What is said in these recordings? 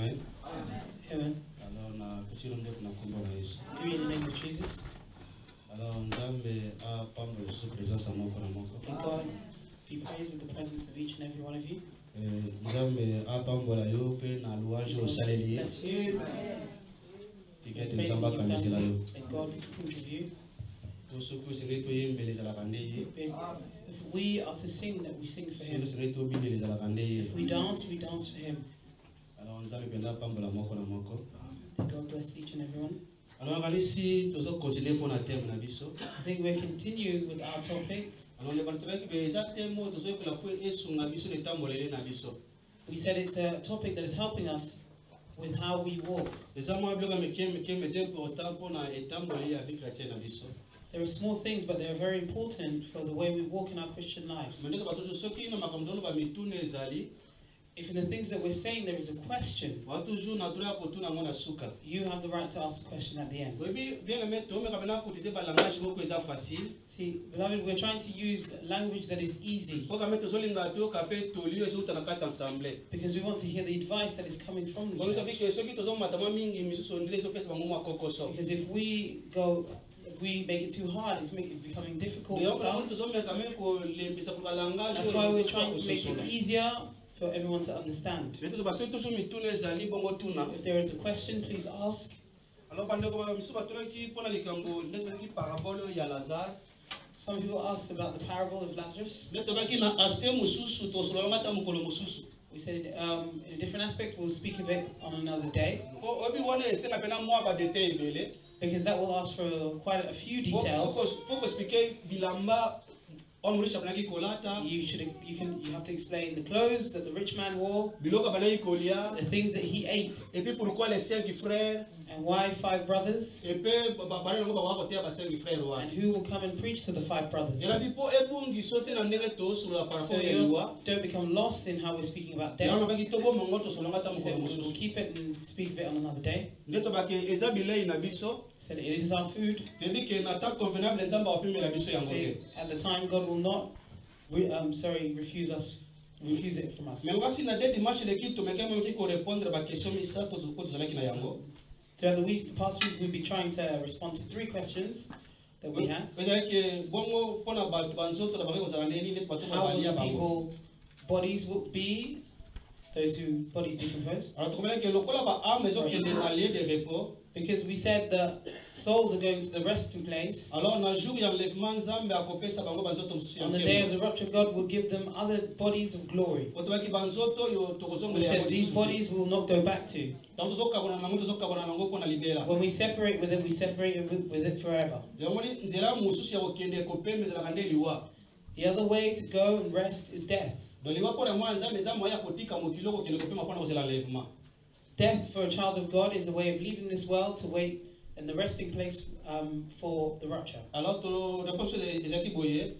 Amen. Amen. Alors, na pesirombo tunakomba na Yesu. Give in the name of Jesus. Alors, nzambe apamba Yesu présence à moko na moko. May God be praised with the presence of each and every one of you. Nzambe apambola yo pe na louange osaleli. Bless you. Tikete nzamba kamisela yo. May God think of you. Tosoki osengeli toyembela ezalaka nde ye. If we are to sing, that we sing for Him. Osengeli tobindela ezalaka nde ye. If we dance for Him. Alors, nzambe mpenza apambola moko na moko. May God bless each and every one. Alors, nakanisi tozokontinue mpo na thème na biso. I think we're continuing with our topic. Alors, le bantu toyaki be eza thème oyo tozoyekola mpo esunga biso na etambolele na biso. We said it's a topic that is helping us with how we walk. Eza mwa biloko mekemekeme eza important mpo na etambolele ya vie chrétienne na biso. There are small things, but they are very important for the way we walk in our Christian lives. Mandeko bato soki na makambo ndono ba mitune ezali. If in the things that we're saying there is a question, Toujours na droit kotuna ngona suka. you have the right to ask a question at the end. Oui, bien aimé, to me kabena kotize ba langage moko eza facile. See, beloved, we're trying to use language that is easy Ko kameto zolinga to kape tolio ezo utana kata ensemble. because we want to hear the advice that is coming from the Ko sabi church. ke soki tozo matama mingi misusu ndile ezo pesa bango mwa kokoso. Because if we make it too hard, it's becoming difficult. Yo for ka some. mtu zomme kame ko lembisa kwa langage. That's why we're trying to make it easier for everyone to understand. Beto ba so toujours mitune ezali bongo tuna. If there is a question, please ask. Alors bandeko ba misusu batolaki pona likambo ndeki parabole ya Lazare. Some people asked about the parable of Lazarus. Beto baki na aspect mususu to solo ngata mukolo mususu. We said in a different aspect, we'll speak of it on another day. Ko obi wana esenga pena mwa ba detail bele. Because that will ask for quite a few details. Faut expliquer bilamba omrisha panaki kolata. You have to explain the clothes that the rich man wore, Biloka banaki kolia. the things that he ate, Et puis pourquoi les 5 frères? and why 5 brothers, Et puis bana ngo ba kotea ba 5 frères wa. and who will come and preach to the 5 brothers. Ela bipo ebungi sote na ndenge to sur la So parole ya you liwa. don't become lost in how we're speaking about death. Yana baki tobo mongoto sur ngata He mukolo said we'll mususu. keep it and speak of it on another day. Ndeto baki ezabile na biso. He said it is our food. Tebi ke na temps convenable nzamba opimela biso yango Say, te. at the time, God will not refuse it from us. Mais ngasi na de dimanche le kito mekema mki ko répondre ba question misa to zuko tozalaki na yango. Throughout the weeks, the past week, we'll be trying to respond to 3 questions that we had. Peut-être que bongo pona ba banzoto na bango zala nini net bato How ba will balia the bango. people bodies will be, those who bodies decompose? Alors tu que lokola ba âme ezo kende na lieu de repos. Because we said that souls are going to the resting place. Alors na jour ya enlèvement nzambe akopesa bango banzoto mususu On the day of the rapture, God will give them other bodies of glory. otobaki banzoto yo tokozongela We said yango these bodies will not go back to. tanto zokabona na mutu zokabona nango pona libela. When we separate with it, we separate it with it forever. Yango ni nzela mususu ya kokende kopemezela kande liwa. The other way to go and rest is death. Donc liwa pona mwana nzambe za moya kotika mokilo kokende kopema pona kozela enlèvement. Death for a child of God is a way of leaving this world to wait in the resting place for the rapture. Alors to réponse ezaki boye.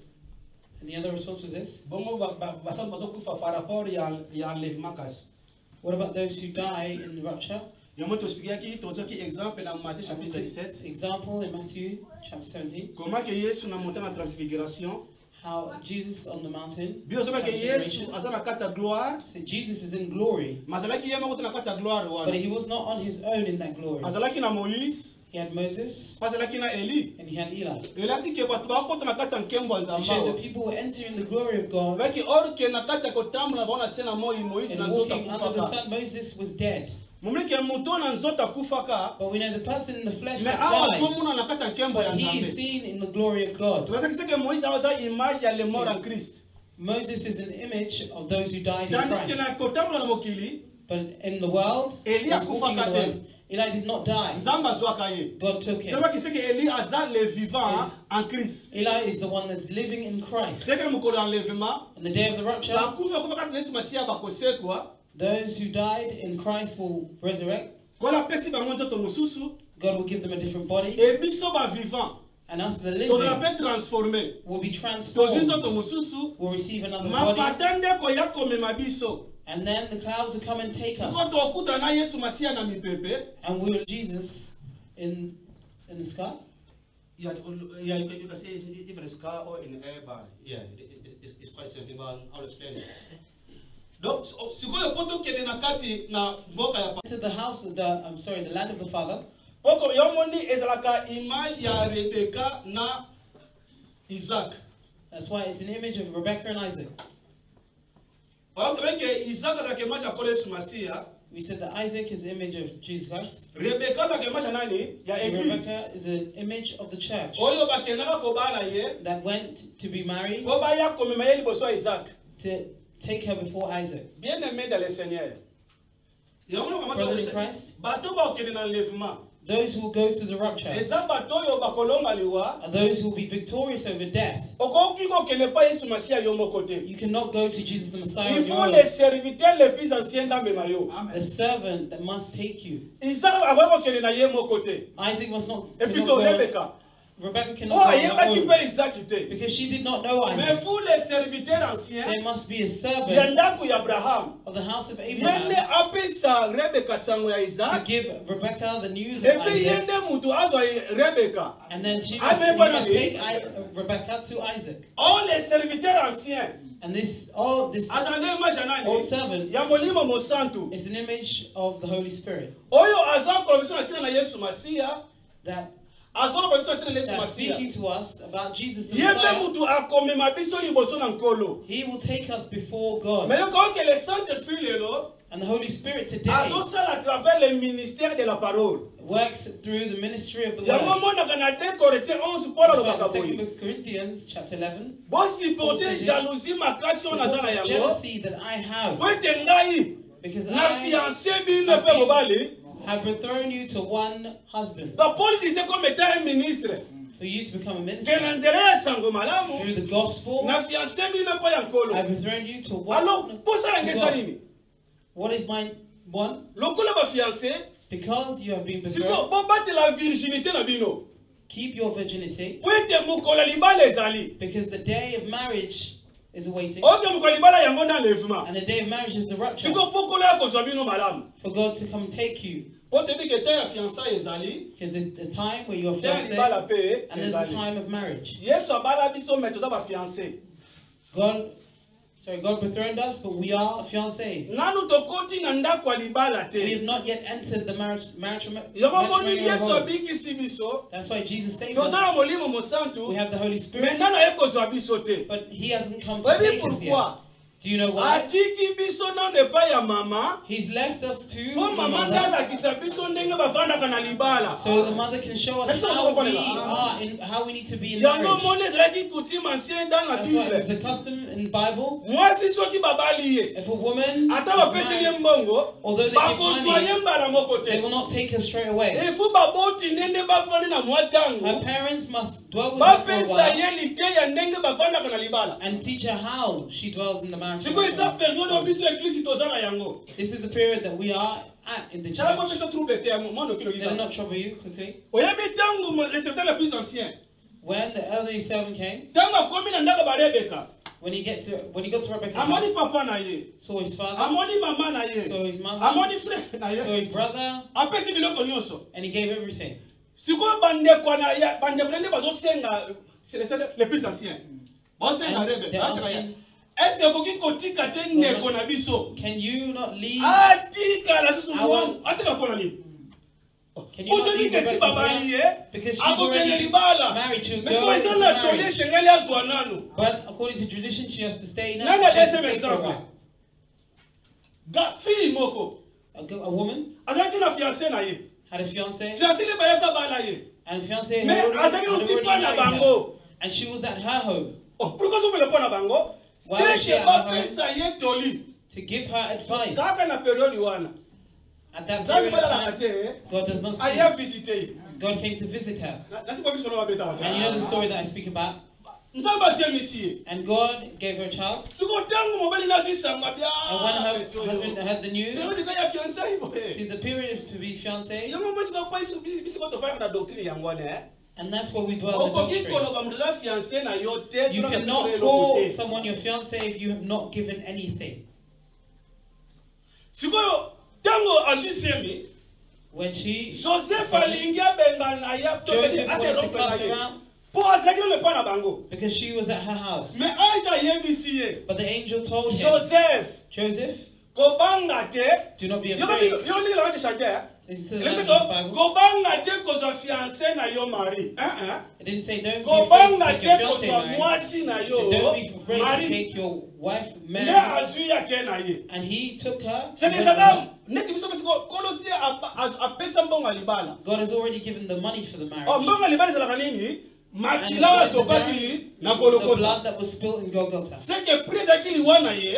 And the other response was this. Bongo basantu bazokufa par rapport ya enlèvement kasi. What about those who die in the rapture? Yomo tospikiaki tozoki exemple na Matthieu chapitre 17. Example in Matthew chapter 17. Comment que Yesu na montagne la transfiguration. How Jesus on the mountain. Bio soba ke Yesu azana kata gloire. So Jesus is in glory. Mazalaki yema kote na kata gloire But wana. he was not on his own in that glory. Azalaki na Moïse. He had Moses Azalaki na Eli. and he had Eli. Elati ke batu bakota na kata nkembo It shows nzamba. that people were entering the glory of God Baki or ke na kata kotambula bona sena Moïse na and nzota walking under the kufaka. sun. Moses was dead. Mumlike muto na nzota kufaka. But we know the person in the flesh Mais that awa died, tumuna na kata nkembo ya but he is nzambe. seen in the glory of God. Tunataka kiseke Moïse awaza image ya le mort en Christ. Moses is an image of those who died in Tandis que Christ. na kotambula na mokili. But in the world, Eli he was walking in the akufaka world, Eli did not die. Nzamba azwaka ye. God took him. Sema kiseke Eli aza le vivant en Christ. Eli is the one that's living in Christ. Seke mukolo enlèvement. On the day of the rapture, Bakufa kufa kati Yesu Masiya bakosekwa. those who died in Christ will resurrect. Kola pesi bango nzoto mususu. God will give them a different body. Et biso ba vivant. And us, the On living, l'appelle transformé. will be Tozi transformed. nzoto mususu. Will receive another body. Mapatande koya komema biso. And then the clouds will come and take us. Siko tokuta na Yesu Masiya na mipepe. And we will Jesus in the sky. Yeah, you can say even a sky or in air, but yeah, it's quite simple, but I'll explain it. Donc sikoyo poto kende na kati na mboka ya To the house of the land of the father. poko yomoni ezalaka image ya Rebecca na Isaac. That's why it's an image of Rebecca and Isaac. Okay, Isaac azake image ya Yesu Masia. We said that Isaac is the image of Jesus Christ. Rebecca azake image ya nani? Ya Église. Rebecca is an image of the church Oyo bakendaka kobala ye. that went to be married Boba ya komema ye liboso ya Isaac. to take her before Isaac. Bien-aimé dans le Seigneur. Yomoni mama Brothers in to Christ. bato ba okende na enlèvement. Those who will go to the rapture Eza bato oyo bakolonga liwa. are those who will be victorious over death. Okoki kokende pa Yesu Masia yo moko te. You cannot go to Jesus the Messiah Il on faut your les own. serviteurs les plus anciens d'amema yo. The servant that must take you. Isaac ava kokende na ye moko te. Isaac must not. Et puis cannot to go on. Rebecca. Rebecca Oh, cannot go on ayebaki her pe own Isaac te. because she did not know Mais Isaac. pour les serviteurs anciens, There must be a ya servant ndako ya Abraham. of the house of Yende Abraham apesa Rebecca sango ya to Isaac. give Rebecca the news Et of puis Isaac, yende mutu azwa Rebecca. and then he Isaac must finally- take Rebecca to Isaac. All les serviteurs anciens. And this Attendez, moi janani. old servant Ya molimo mosantu. is an image of the Holy Spirit Oyo azwa provision atina na Yesu Masia. that Azwa provision atina na Yesu is Masia. speaking to us about Jesus the Yende Messiah. mutu akomema biso liboso na nkolo. He will take us before God. Mais yoko que le Saint-Esprit lelo And the Holy Spirit today azosala à travers le ministère de la parole. works through the ministry of the Yango word. monaka na 2 Corinthiens 11 Paul That's why alobaka in 2 boye. Corinthians chapter 11, Bosi Paul porter said, jalousie makasi "For on aza na the yango. jealousy that I have, Wete ngai because na I fiancé bino pe mobali. have thrown you to one husband, Donc Paul disait comme étant un ministre. for you to become a Que minister. na nzela ya sango malamu Through the gospel, na fiancé bino pe ya nkolo. I've thrown you to Alors, one. posa to ngesa God. nini? What is my one? Lokola ba fiancé, Because you have been siko betrothed, bo bate la virginité na bino. keep your virginity, Wete mukola libala ezali. because the day of marriage is awaiting, Oke mukola libala yango na enlèvement. and the day of marriage is the rapture, Siko pokola ya kozwa bino malamu. for God to come take you. Po te di ke te ya fiançailles ezali, Because there's the time where you're te ya fiancé, libala pe and there's the ezali. time of marriage. Yesu abala biso me toza ba fiancé. God betrothed us, but we are fiancés. Nanu tokoti na ndako ya libala We have te. not yet entered the Yango moni matrimonial Yesu home. abikisi biso. That's why Jesus saved Toza na us. molimo We mosantu. have the Holy Me Spirit, nana ye kozwa biso te. but He hasn't come to Oyebi take us yet. pourquoi? Do you know why? Atiki biso nano epai ya mama. He's left us to the Po mama mother, ndalakisa biso ndenge bavandaka na libala. so the mother can show us That's what how I'm we talking about. are in how we need to be in Yango marriage. moni ezalaki coutume ancien dans la That's why it's Bible. the custom in the Bible. Mwasi soki babali ye. If a woman Ata is bapesi ye married, mbongo. although they give Bakozwa money, ye mbala moko they te. will not take her straight away. Efu baboti ndenge bafandi na mwa Her tango. parents must dwell with her for a Bapesa while ye lite ya ndenge bafandaka na libala. and teach her how she dwells in the marriage. Siko eza periode oyo biso eglise toza na yango. This is the period that we are at in the Tala church. kopesa trouble te ya mono kilo Let it kita. not trouble you quickly. Oyebi tango les serviteurs les plus anciens. When the elderly servant came, Tango akomi na ndako ba Rebeka. when he got to Rebecca's Amoni house, papa na ye. saw his father, Amoni mama na ye. saw his mother, Amoni frère na saw ye. his brother, Apesi biloko nyonso. and he gave everything. Sikoyo bandeko na ya bandeko nende bazosenga les plus anciens. Bazosenga And Rebeka. they're Baseka ya. asking, Est-ce que koki kotika te ndeko na biso? can you not leave? Atika la susu I want- mwangu. Atika pona ni. Can you not Utoni leave ke si Rebecca babali here? ye. Because she's Ako kene already libala. married to a Mais girl kwa into isa na tole marriage. shengeli azwa nanu. But according to tradition, she has to stay now. Nana She has to deuxième stay for a exemple. while. Fille moko. A woman Azaki na fiancé na ye. had a fiancé, Fiancé le bayasa bala ye. and fiancé Mais had azaki no already tipa na married her. bango. And she was at her home Oh, pourquoi so mele pona bango? Why was C'est she que at ba her pesa ye toli. to give her advice. Kaka na periode wana. At that Zaki period of bala na time, te. God does not Aya see. visite ye. God came to visit her. Nasi kwa biso na babeta And you know the waka. story that I speak about. Nzamba asiemisi ye. And God gave her a child. Siko tangu mobali na zisanga bia. And when her husband had the Periode news, ka ya fiancé boye. see the period is to be fiancé, Yango mwe chika pa iso bisi ko to fana na doctrine yango ane. and that's where we dwell in the Okoki doctrine. koloba mdela fiancé na yo te. You cannot call someone your fiancé if you have not given anything. Sikoyo tango asisemi. When she, Joseph alingia benga na ya to Joseph ase wanted to rompe na cast ye. around, Po azaki le pa na bango. because she was at her house. Mais ange yebisi ye. But the angel told him, Joseph, Joseph, kobanga te. do not be Yo afraid. li la chanter. This is the Le language ko of the Bible. kobanga te ko zo fiancé na yo mari. It didn't say don't be afraid to Kobanga take te your ko fiancé zo married. mwasi na It yo. said, don't be afraid to Mari. take your wife Le married. azu ya ke na ye. And he took her. C'est and les went with her. agam. Neti biso biso kolosi a pesa mbonga libala. God has already given the money for the marriage. Oh, mbonga libala zala kanini? And Makila wa the sopaki na the kolokota. blood that was spilled in Golgotha. C'est que prisa kili wana ye.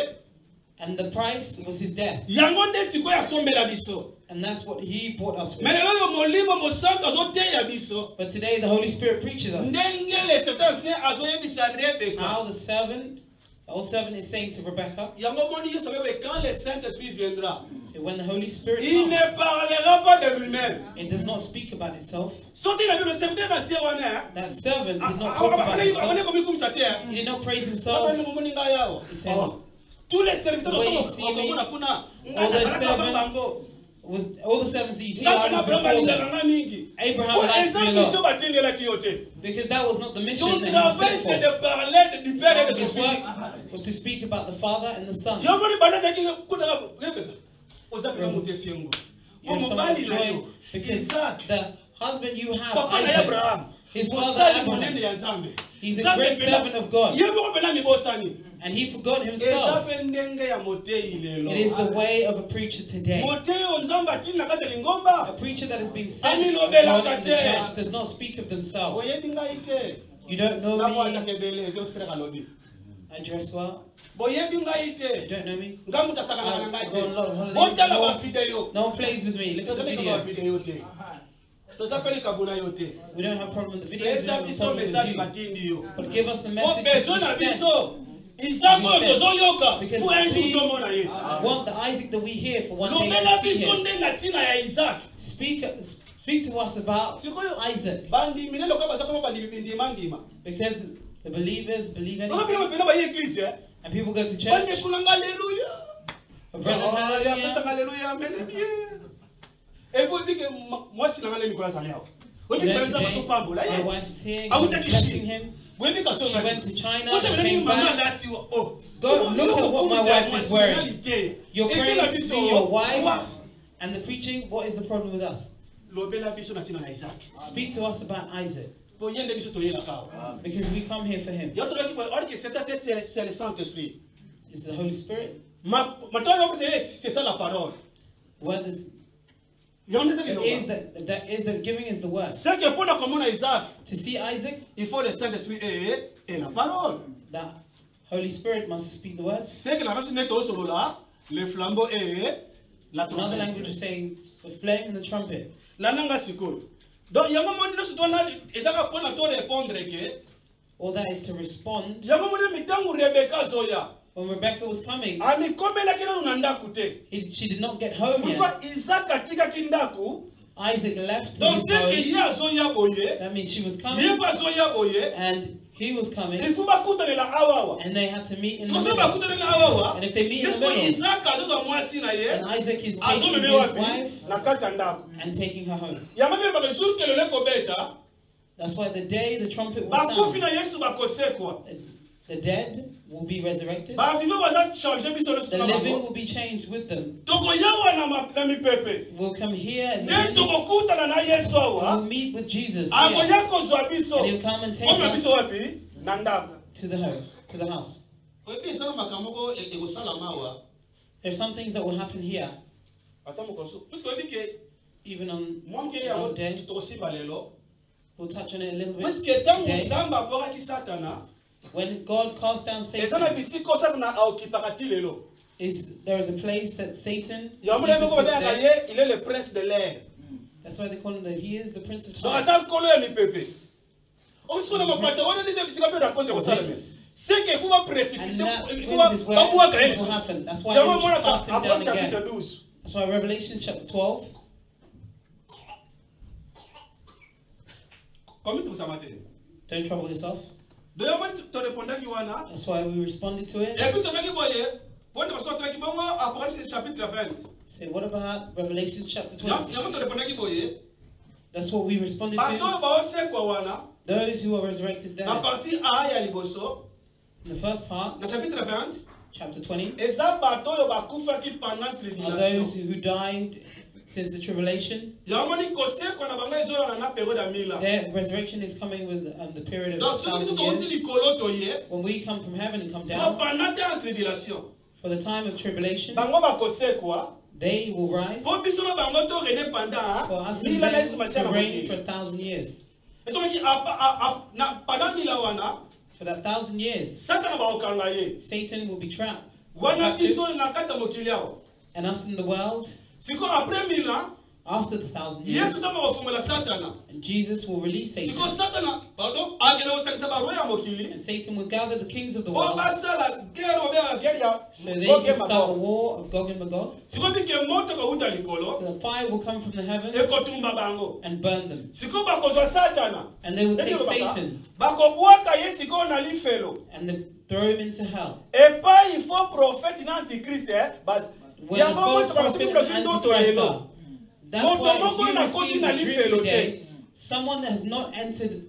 And the price was his death. Yango nde siko ya sombela biso. And that's what he brought us with. Mais lelo yo molimo mosanto azoteya biso. But today the Holy Spirit preaches us Ndenge le septantien azoyebisa Rebeka. how the old servant is saying to Rebecca, Yango moni Yesu bebe quand le Saint-Esprit viendra, that when the Holy Spirit il ne comes, parlera pas de lui-même. it does not speak about itself. Sorti la Bible septantien ancien wana. That servant did not talk about himself. Abane komi kumsa te. He did not praise himself. Abane moni nga yao. He said, Tous les serviteurs the way you de see me, kuna kuna. all the Ngana servants bango. Was all the servants that you see Ngana are just Abraham before them. alingana mingi. Abraham likes me a Eza biso lot batendela kiyote. because that was not the mission Ton that he travail was c'est sent de for. parler du Père et de son His Fils. work was to speak about the Father and the Son. Yomoni banana ki kuna Rebeka. Ozapela mutesiengo. You're someone of Mobali na joy yo. because Isaac. the husband you have, Papa na Isaac, Abraham. his father Mosali monene Abraham, ya Nzambe. he's a Nzambe great pena- servant of God, Yemo pena mibosani. and he forgot Eza himself. pe ndenge ya motei lelo. It is the way of a preacher today. Motei o Nzambe atina kati lingomba. A preacher that has been sent of Amilobela God in the kate. church does not speak of themselves. Boyebi ngai te. You don't know Ngabo me. atakebele ndio frère alobi. I dress well. Boyebi ngai You te. don't know me. Ngamu tasakana na I ngai go on a lot of te. holidays. Botala ba video. No one plays with me. Look at the Tozali ka ba video. video te. Tozapeli kabuna yo te. We don't have a problem with the videos. We Eza don't have a biso problem with message you. batindi yo. But give us the O message that besoin na we sent. biso. Isako We sent. tozoyoka. Because Pour un jour we tomona ye. want the Isaac that we hear for one day Lobela to see biso him. nde na tina ya Isaac. Speak to us about Sikoyo Isaac. bandi minelo kwa bazako bandi bindima ndima. Because the believers believe Baka anything. pina mapenda ba ye église eh. And people go to Bande church. kuna haleluya. Brother, hallelujah. Haleluya, amen bien. Et vous dites que moi si nangale Nicolas Aliao. On dit You que know, les gens sont pas today, bon là. my wife is here. Ah, God vous is êtes blessing ici. him. Vous avez qu'à She went to China. Quand She tu came back. oh. Go look at what my wife is wearing. You're praying to see your wife and the preaching. What is the problem with us? Lobela biso na tina na Isaac. Speak to us about Isaac. Po yende biso to yela kao. Because we come here for him. Yo to ki on que cette tête c'est le Saint-Esprit. It's the Holy Spirit. Maintenant c'est ça la parole. What is Yonde it is that giving is the word. C'est que pour comme Isaac, To see Isaac, il faut le Saint-Esprit et la parole. the Holy Spirit must speak the words. C'est que la race n'est au solo là, le flambeau et la Another language trompette. is saying the flame and the trumpet. La nanga sikoyo. Donc yango moni no sutona ezaka pona to répondre que All that is to respond. yango moni mitangu Rebeka zoya. When Rebecca was coming, Ami komela kina unanda kute. she did not get home yet. Pourquoi Isaac atika kindaku? Isaac left Donc his c'est que home. ya zoya boye, That means she was coming yeba zoya boye, and he was il coming, faut bakutanela awawa. and they had to meet in the So middle. bakutanela awawa. And if they meet in the Laisse-moi middle, Isaac azoza mwasi na ye. and Isaac is Azo taking meme his wapi? wife Na kati ya ndako. and taking her home. Yango mimi baka jour que le leko beta, That's why the day the trumpet will bakufi sound, na Yesu bakosekwa. the dead will be resurrected. Ba vivant baza changer biso le The suna living bango. will be changed with them. Toko yawa na mipepe. Will come here and Ne toko kutana na Yesu will awa. meet with Jesus Ako here, yako zwa biso. and he'll come and take Ome biso us wapi? Na ndako. to the home, to the house. Oyebi esala makambo ko ekosala mawa. There's some things that will happen here, Ata mokoso. Puisque oyebi ke even on mwamke ya one day. tokosimba lelo. We'll touch on it a little bit Puisque tango today. Nzambe abwakaki Satana, When God cast down eza na Satan, bisika Satana aokipaka ti lelo. there is a place that Satan. Yango keeps moko babengaka there. ye, il est le prince de l'air. That's why they call him that he is the Prince of Donc Time. aza nkolo ya mipepe. Osuna mapata wana ndize bisika pe raconte ko sala mais. C'est que faut pas précipiter, And that il faut brings us where pas bwaka it will Yesu. happen. That's why Yango we mona should cast him down Apocalypse chapitre again. 12. That's why Revelation chapter 12. Comment tu ça matin? Don't trouble yourself. D'ailleurs moi tu répondaki wana. That's why we responded to it. Et puis tu maki boye, pour nous sortir qui bongo Apocalypse chapitre 20. Say, what about Revelation chapter 20? Yango tu répondaki boye. That's what we responded Bato to. ba osekwa wana. Those who are resurrected Na dead. partie A ya liboso, In the first part, na chapitre 20, chapter 20, eza bato oyo bakufaki pendant are tribulation. those who died since the tribulation. Yango ni kosekwa na bango ezolana na période ya 1000 ans. Their resurrection is coming with the period Donc of soki biso 1,000 touti years. likolo toye, When we come from heaven and come so down, pendant ya tribulation, for the time of tribulation, bango bakosekwa, they will rise po biso na bango to rene pendant for us 1000 ans na yesu to masiya na reign for mokili. 1,000 years. Etomaki pendant 1000 ans wana, For that 1,000 years, Satana baokanga ye. Satan will be trapped. Wana captive, biso na kati ya mokili awa. and us in the world, Siko après 1000 ans, after the 1,000 Yesu years, tama kofungola Satana. and Jesus will release Siko Satan. Satana, pardon, akela kosangisa baroho ya mokili. And Satan will gather the kings of the Po world basala guerre obenga guerre ya so they Gog can et start the Magog. war of Gog and Magog. Siko bike moto kauta So likolo, the fire will come from the heavens ekotumba bango. and burn them. Siko bakozwa Satana. And they will take Ndenge lobaka, Satan bakobwaka ye siko na lifelo. and they throw him into hell. Epai il faut prophète na antichrist bas. When the Yango false moto prophet bakosukula and ndoto Antichrist lelo. are. That's why if you receive the dream today, someone that has not entered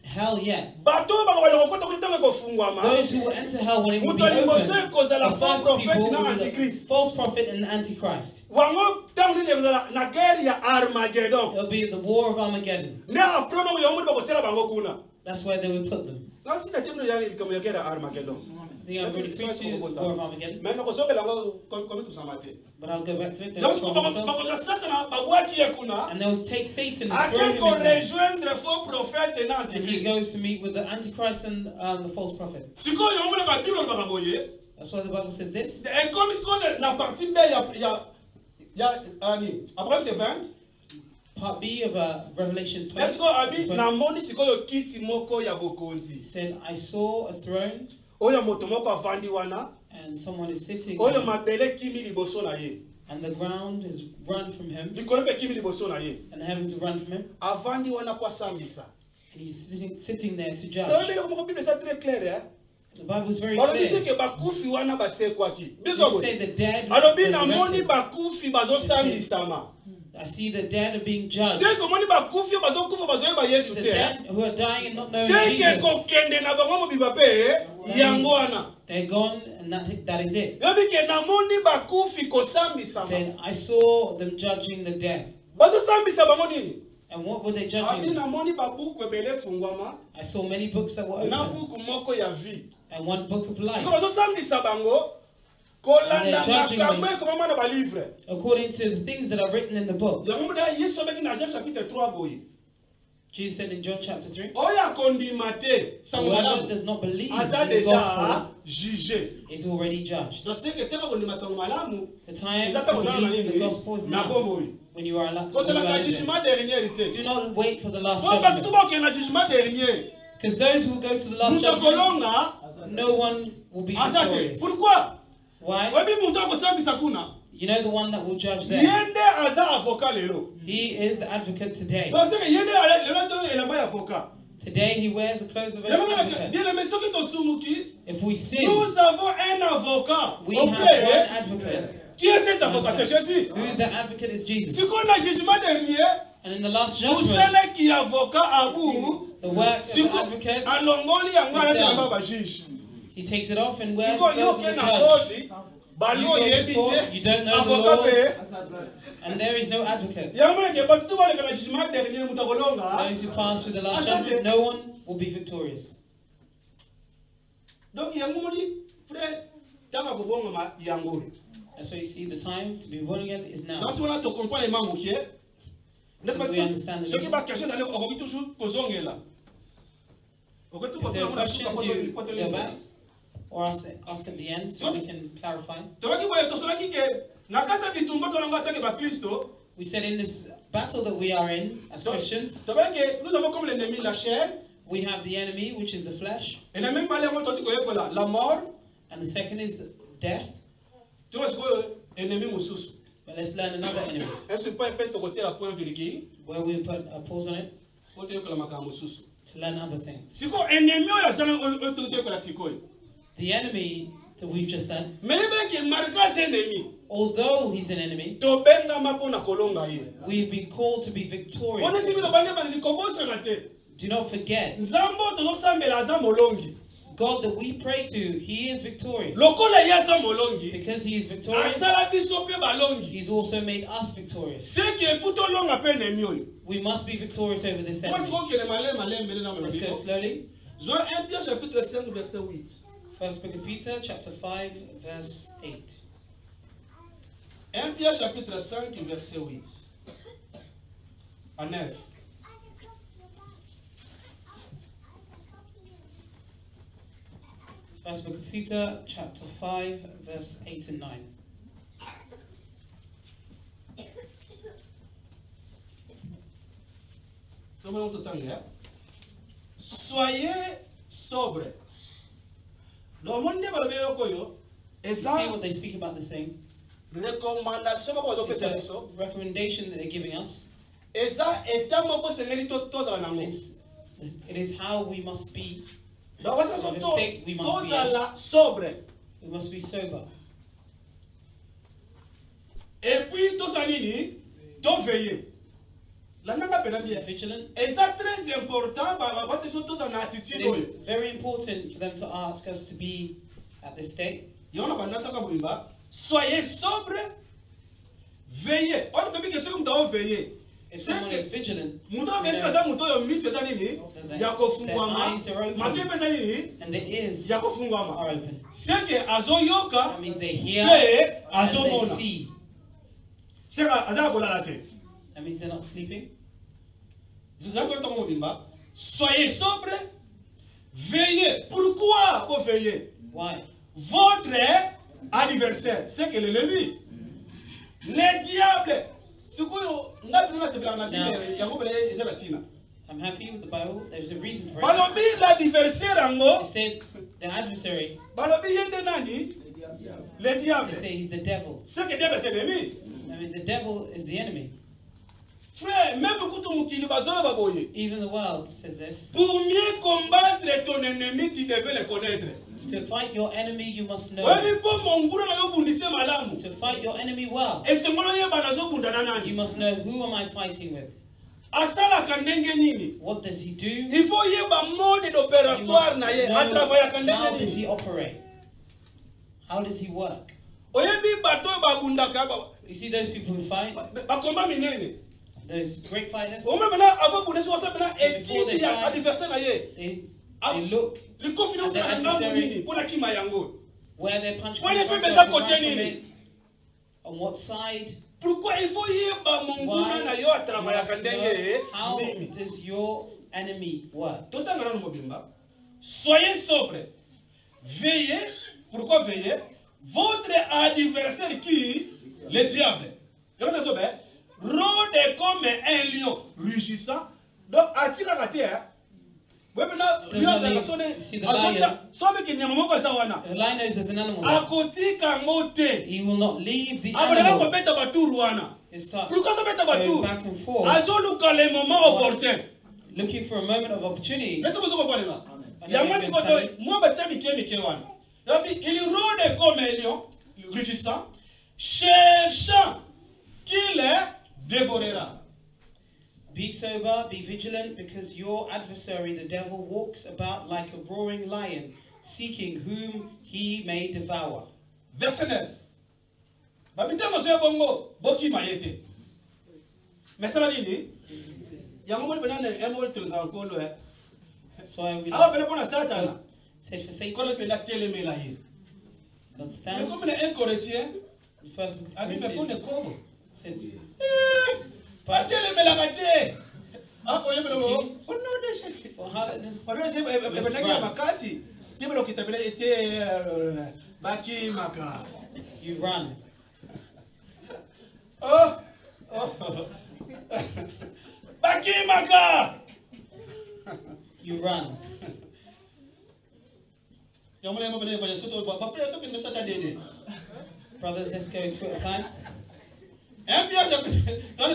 hell yet. Bato bakobala kokota kutanga kofungwama. Those who will enter hell when it will be Muto liboso open. ekozala The faux first people prophète na will be the antichrist. false prophet and the Antichrist. Wango tangu nile ekozala na guerre ya Armageddon. It'll be the war of Armageddon. Ne aprono mo yomo bakotela bango kuna. That's where they will put them. Na sina temo ya kama ya guerre ya Armageddon. I think I've already preached to you the war of Armageddon, Mais noko sobe lango comme tout ça maté. but I'll go back to it. Donc They'll throw themselves, bakoza Satana babwaki ye kuna. and they'll take Satan and throw Après him qu'on in there. rejoindre faux prophète na And he antichrist. goes to meet with the Antichrist and the false prophet. Siko yomo na Bible bakaboye. That's why the Bible says this. Et comme ce la partie B ya ani. Après c'est 20. Part B of Revelation 20. Est-ce qu'on habite na moni sikoyo kiti moko ya bokonzi. He said, I saw a throne Oyo moto moko avandi wana. and someone is sitting Oyo on it, mabele kimi liboso na ye. and the ground is run from him Likolo pe kimi liboso na ye. and the heavens are run from him, Avandi wana kwa sambisa. and he's sitting there to Ça veut judge. dire que Bible est très clair hein. The Bible is very On dit clear. que bakufi wana basekwaki. You Biso say the dead alobi na moni resurrected. bakufi bazo sambisama. I see the dead are being judged. C'est comme moni bakufi bazo kufa bazo yeba Yesu The te. dead who are dying and not knowing C'est que Jesus, kokende na bango mo bibape yango wana. they're gone, and that is it. Yobi ke na moni bakufi ko sambisama. Said, I saw them judging the dead. Bazo sambisa bango nini? And what were they Abi judging? na moni babuku ebele fungwama. I saw many books that were Na open, buku moko ya vie. and one book of life. Siko bazo sambisa bango. Kolanda judging makambo them. ekomama na balivre. According to the things that are written in the book. Yango muda Yesu abeki na Jean chapitre 3 boye. Jesus said in John chapter 3, Oya kondima te. whoever Sangwala. does not believe Aza in the déjà gospel jugé. is already judged. Donc c'est que tellement kondima sangwalamu. The time Ezata to kodana na believe in the nini? gospel is Na now, bomoyi. when you are alive. Koza la jugement dernier Do ite. not wait for the last Faut pas tout judgment. ba ke na jugement dernier. Because those who will go to the last Muta judgment, kolonga. no one will be Azate. victorious. Pourquoi? Why? Webi muta ko sambisa kuna. You know the one that will judge them. Yende aza avocat lelo. He is the advocate today. Donc c'est que yende lelo tolo elamba ya avocat. Today he wears the clothes of an Yango na advocate. bien aimé soki to sumuki. If we sin, Nous avons un avocat. we Au have paix. one advocate. Qui est cet avocat? C'est Jésus. Who is that advocate? Is Jesus. Si qu'on a jugement dernier, And in the last vous judgment, savez qui est avocat à vous. the work of Si the qu'on advocate, alongoli yango is ala down. tamba ba juge. he takes it off and Si wears the qu'on clothes of yoke the na judge. koti, You balo go to yebi court, te. you don't know the Avocat laws, pe. and there is no advocate. Yango na ke batu ba le kana jugement dernier mutakolonga. Those who pass through the last judgment, no one will be victorious. Donc yango moni frère tanga kobonga ma yango. And so you see, the time to be born again is now. Dans ce moment-là, tu comprends les membres qui est. We understand the Ceux qui va cacher dans les on va toujours kozongela. If there are questions, you go back or ask at the end so we can clarify. We said in this battle that we are in as Christians, Nous avons comme l'ennemi la chair, we have the enemy, which is the flesh, et la même parler la mort, and the second is death. tu vois ce que ennemi mususu. But let's learn another enemy, Est-ce que pas peut te retirer la point virgule where we put a pause on it pour te dire que la makambo mususu. to learn other things. Siko ennemi oyo azana autorité ko la sikoyo. The enemy that we've just said, Mais bien que marquer cet ennemi, although he's an enemy, to benga mapo na kolonga ye. we've been called to be victorious. On est dit le bande ba ni kobosa na te. Do not forget, Nzambo tozosambela aza molongi. God that we pray to, He is victorious. Lokola ye aza molongi. Because He is victorious, Asala biso pe balongi. He's also made us victorious. Seke futo longa pe nemi oyo. We must be victorious over this Comment enemy. faut que le malin mbele na Let's go molongi. slowly. Jean 1 Pierre chapitre 5 verset 8. First book of Peter, chapter 5, verse 8. 1 Pierre chapitre 5 verset 8. À 9. First book of Peter, chapter 5, verse 8 and 9. Soyez sobre. Dans le monde You see what they speak about this thing? recommandation ko It's pesa a biso. recommendation that they're giving us. Eza état moko sengeli tozala nango. It is how we must be. Donc wasa so The state we must be in. tozala sobre. We must be sober. Et puis tozala nini? Veiller. La nanga pena bien. Vigilant. Eza très important ba ba so tozala na It attitude is oyo. very important for them to ask us to be at this state. Yona banata ka boimba. Soyez sobre. Veillez. On te dit que c'est comme doit veiller. If someone is vigilant, Muto pesa za muto yo miso za nini? Ya kofungwama. Matu pesa nini? and their ears Ya are kofungwama. open, Seke azoyoka that means they hear pe and they azomona. see. Seka azala bolala te. That means they're not sleeping. Soyez sobre, veillez. Pourquoi vous veillez? Why? Votre adversaire, c'est que l'ennemi, le diable. I'm happy with the Bible. There's a reason for it. Balobi l'adversaire It ango. said the adversary, Balobi yende nani? Le they diable. say he's the devil. C'est que diable c'est l'ennemi. That means the devil is the enemy. Frère, même beaucoup de mukili bazolo baboye. Even the world says this. Pour mieux combattre ton ennemi, tu devais le connaître. To fight your enemy, you must know. Wewe po mongura na yo bundise malamu. To fight your enemy well, Est-ce que moi ye banazo bundana you nani? must know who am I fighting with? Asala kandenge nini? What does he do? Il faut ye ba mode You d'opératoire must na ye. know A travailler how kandenge does nini? he operate? How does he work? Oyebi bato ba bundaka ba. You see those people who fight, Ba komba minene. those great fighters, O même na avant bundese wasa bena Before they étude ya fight, adversaire na ye. they look Likofi na And the utana ngambo adversary- nini? Pona kima yango. where their punch When comes you from, feel so I better can run côté from nini? it. On what side? Pourquoi il faut ye ba monguna na yo a You travailler must kandenge know how nini? does your enemy work? Totanga na mobimba. Soyez sobre. Veillez. Pourquoi veillez? Votre adversaire qui? Le diable. Regardez ça bien. Rôde comme un lion rugissant. Donc, attire la terre. Ouais, maintenant, Does lion, not c'est la leave- sonne. see the lion. Somme qui n'y a pas ça wana. The lion knows there's an animal. Akoti kamote. He will not leave the Abonela animal. kopeta baturu wana. He'll start Pourquoi ça beta going baturu? back and forth, Azoluka le moment opportun. looking for a moment of opportunity. Laisse moi comprendre là. And Ya then moi you tu can vois say, moi bata mike wana. Donc il rôde comme un lion rugissant, cherchant qui le dévorera. Be sober, be vigilant, because your adversary, the devil, walks about like a roaring lion, seeking whom he may devour. Verset 9. Babita mazoya bongo boki mayete. Mais ça va dire ya mo bena na emo tulanga nkolo eh. That's why we Aba bena pona satana. said for Satan, Kolo pena telemela ye. God Mais stands. comme les 1 Corinthiens, The first book of abi me pone Corinthians kobo. said, Pas telemela kate. Ako yebelo mo. Ono de chef. for hardness, Pardon, je vais ya makasi. Tibelo kitabela ete baki maka. you run. Oh. Oh. Baki maka. You run. Yamule mo bene voya soto ba frère to kinu sata dede. Brothers, let's go two at a time. Un bien chapitre dans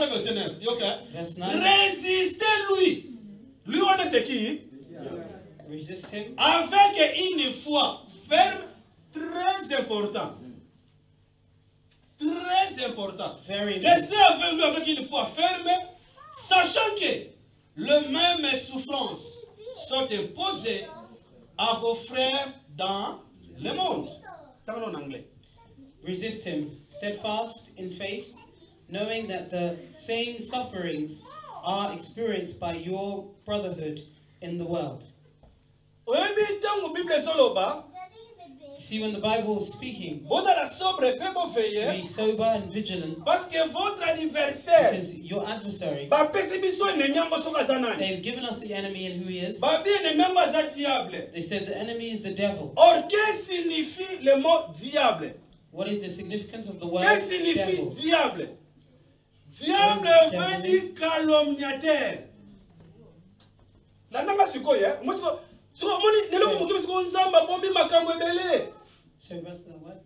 le verset 9. Okay. Verse 9. Résistez-lui. Lui on est qui? Resist him Avec une foi ferme, très important. Très important. very important. Restez avec lui avec une foi ferme, sachant que les mêmes souffrances sont imposées à vos frères dans le monde. En anglais. Resist him, steadfast in faith, knowing that the same sufferings are experienced by your brotherhood in the world. You see, when the Bible is speaking, be sober and vigilant, because your adversary, they've given us the enemy and who he is. They said the enemy is the devil. Or, qu'est-ce que signifie le mot diable? What is the significance of the word Qu'est-ce que signifie devil? diable? Diable veut dire calomniateur. La nanga sikoya, moi siko moni nelo ko mukibi siko nzamba bombi makambo ebele. So what's the word?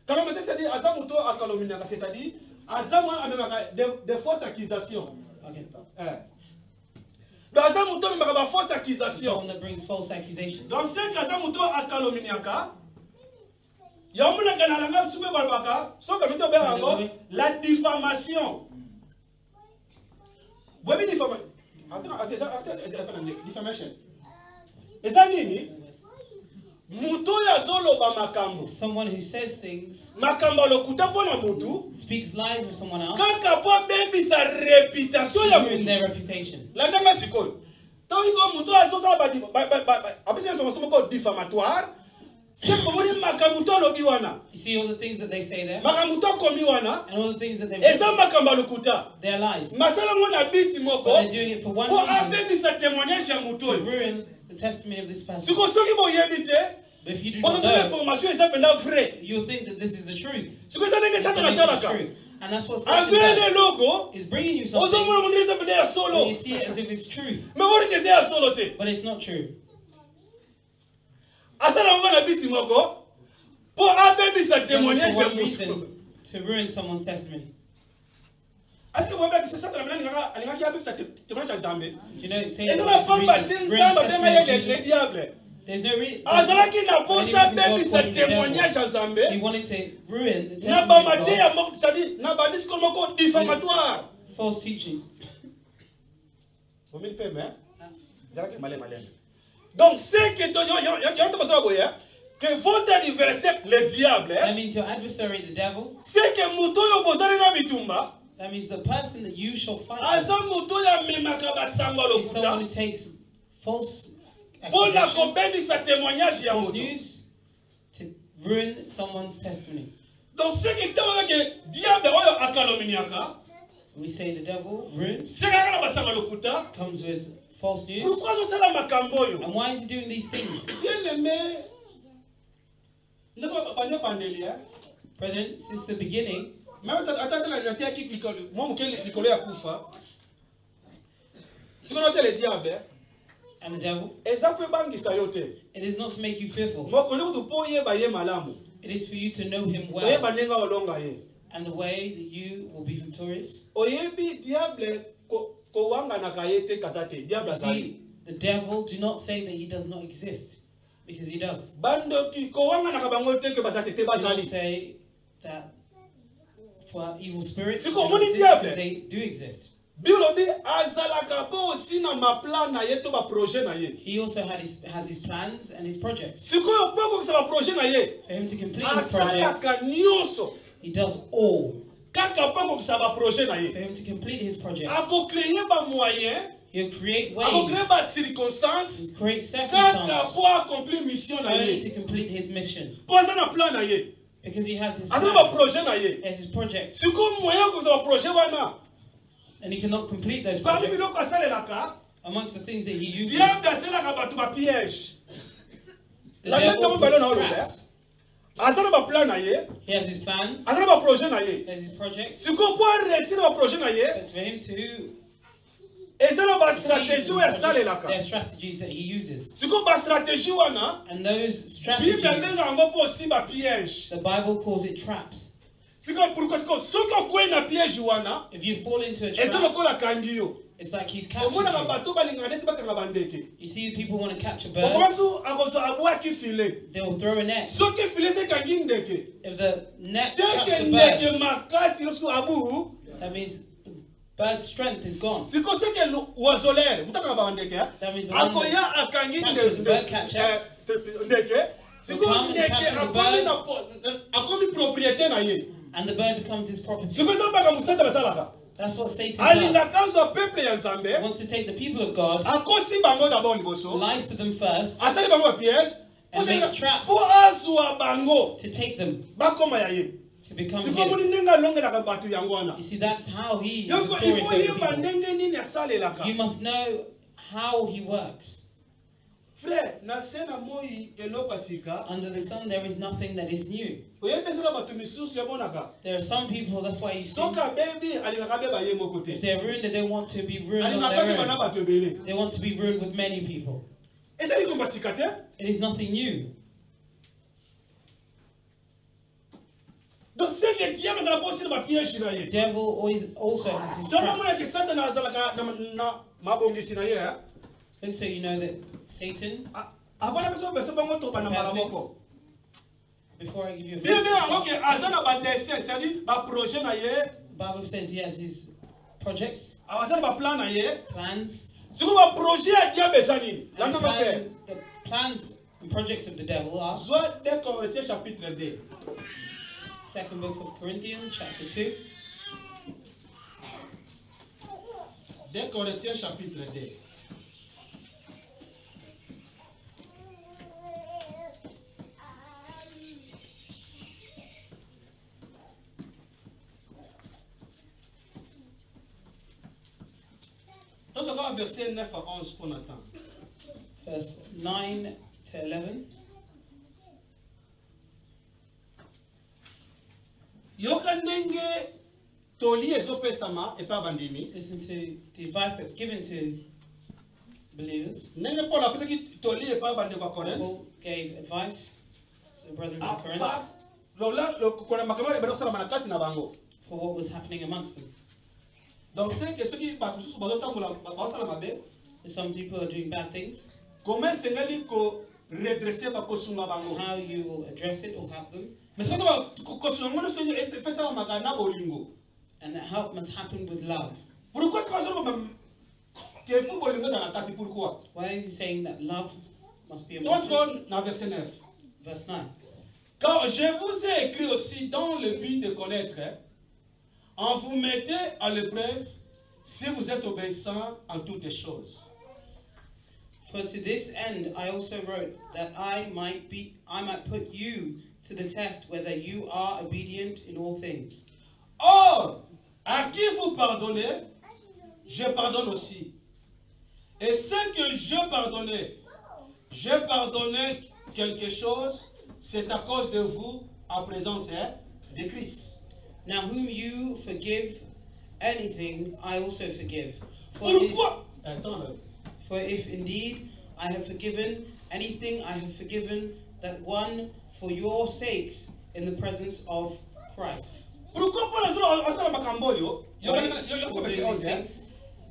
Calomniateur c'est-à-dire azamuto a calomniaka, c'est-à-dire azamu amemaka des fausses accusations. Okay. Donc azamuto amemaka fausses accusations. Someone that brings false accusations. Donc c'est azamuto a calomniaka. La diffamation. Diffamation. Someone who says things, speaks lies with someone else, ruin their reputation. You see all the things that they say there, and all the things that they've written, they're lies. But they're doing it for one reason, to ruin the testimony of this person. But if you do not know, you'll think that this is the truth. And that's what Satan is bringing you something, and you see it as if it's truth. But it's not true. For one reason, to ruin someone's testimony. Do you know it's saying there's no reason. He wanted to ruin the testimony of God. False teaching. Donc, c'est que votre adversaire, le diable, that means your adversary, the devil, c'est que mutoyo bozali na bitumba. that means the person that you shall fight Aza mutoyo memaka basangwa is someone who lokuta. takes false Pona accusations, kobebisa témoignage ya false mutu. news to ruin someone's testimony. Donc, c'est que tant que diable oyo akalominiaka, We say the devil ruins, c'est que na basangwa lokuta. comes with false news. Pourquoi je sala makambo yo? And why is he doing these things? Bien aimé. Ndako banyo pandelia. Brethren, since the beginning, Même attends la natia qui likolo. Moi muke likolo ya kufa. Si on note le diable, and the devil, exactement bangisa yote. it is not to make you fearful. Mo kolo to poye ba ye malamu. It is for you to know him Oye well, banenga olonga ye. and the way that you will be victorious. Oyebi diable ko wanga na kayete kasate. Diable You asali. see, the devil, do not say that he does not exist, because he does. Bando ki ko wanga na kabango te ke basate te Do not basali. say that for evil spirits, C'est they comme don't on dit exist, diable. because they do exist. Biolobi azalaka po aussi na ma plan na ye to ba projet na ye. He also has his plans and his projects. Sikoyo poko sa ba projet na ye. For him to complete his project, Asalaka nyonso. he does all. Kaka poko sa ba projet na For ye. him to complete his projects, Abo créer ba moyen, he'll create abo créer ways, ba circonstance. create Kaka circumstances, po accomplir mission na only ye. to complete his mission. Po za na plan na ye. Because he has his Azana ba plans, projet na ye. he has his projects, Siko moyen ko sa ba projet wana. and he cannot complete those Parmi projects. biloko asalelaka, Amongst the things that he uses, diable atelaka bato ba piège. the La devil ntango balo na puts olobe. traps. Azana ba plan na ye. He has his plans, Azana ba projet na ye. he has his projects. Siko po réussir ba projet na ye. It's for him to Ezana ba see stratégie these oyo projects. asalelaka. There are strategies that he uses. Siko ba stratégie wana, And those Bible strategies, abenga yango po aussi ba piège. the Bible calls it traps. Siko pourquoi siko soki okwei na piège wana, If you fall into a eza trap, lokola kangi yo. it's like he's captured Omonaka you. bato balingaka neti bakanga bandeke. You see, people want to capture birds, Okomasu akozwa abwaki filet. they'll throw a net. Soki filet se kangi ndeke. If the net traps Seke the bird, ndeke makasi lorsque abu, that means bird's strength is gone. Si ko seke oiseleur, mutaka ba ndeke. Akoya akangi ndeke. Ndeke. Si ko ndeke akomi propriété na ye. And the bird becomes his property. Si ko samba ka musata basalaka. That's what Satan does. He wants to take the people of God, lies to them first, and makes traps to take them, to become his. You see, that's how he is victorious over people. You must know how he works. Under the sun, there is nothing that is new. There are some people, that's why you see, if they're ruined, they don't want to be ruined on their own. They want to be ruined with many people. It is nothing new. The devil always also has his traps. So you know that Satan, before I give you a verse, the Bible says he has his projects, plans. The plans and projects of the devil are 2nd book of Corinthians, chapter 2. 2 Corinthiens chapitre 2. Nous avons verset 9 à 11 pour Nathan. Verse 9 to 11. Listen to the advice that's given to believers. Paul gave advice to the brethren of Corinth for what was happening amongst them. Some people are doing bad things. How you will address it or help them. And that help must happen with love. Why is he saying that love must be a Verse 9. Car je vous ai écrit aussi dans le but de connaître, en vous mettez à l'épreuve si vous êtes obéissants en toutes choses. For to this end I also wrote that I might put you to the test whether you are obedient in all things. Or, à qui vous pardonnez, je pardonne aussi. Et ce que je pardonnais quelque chose, c'est à cause de vous en présence de Christ. Now whom you forgive anything, I also forgive. For if indeed I have forgiven anything, I have forgiven that one for your sakes in the presence of Christ.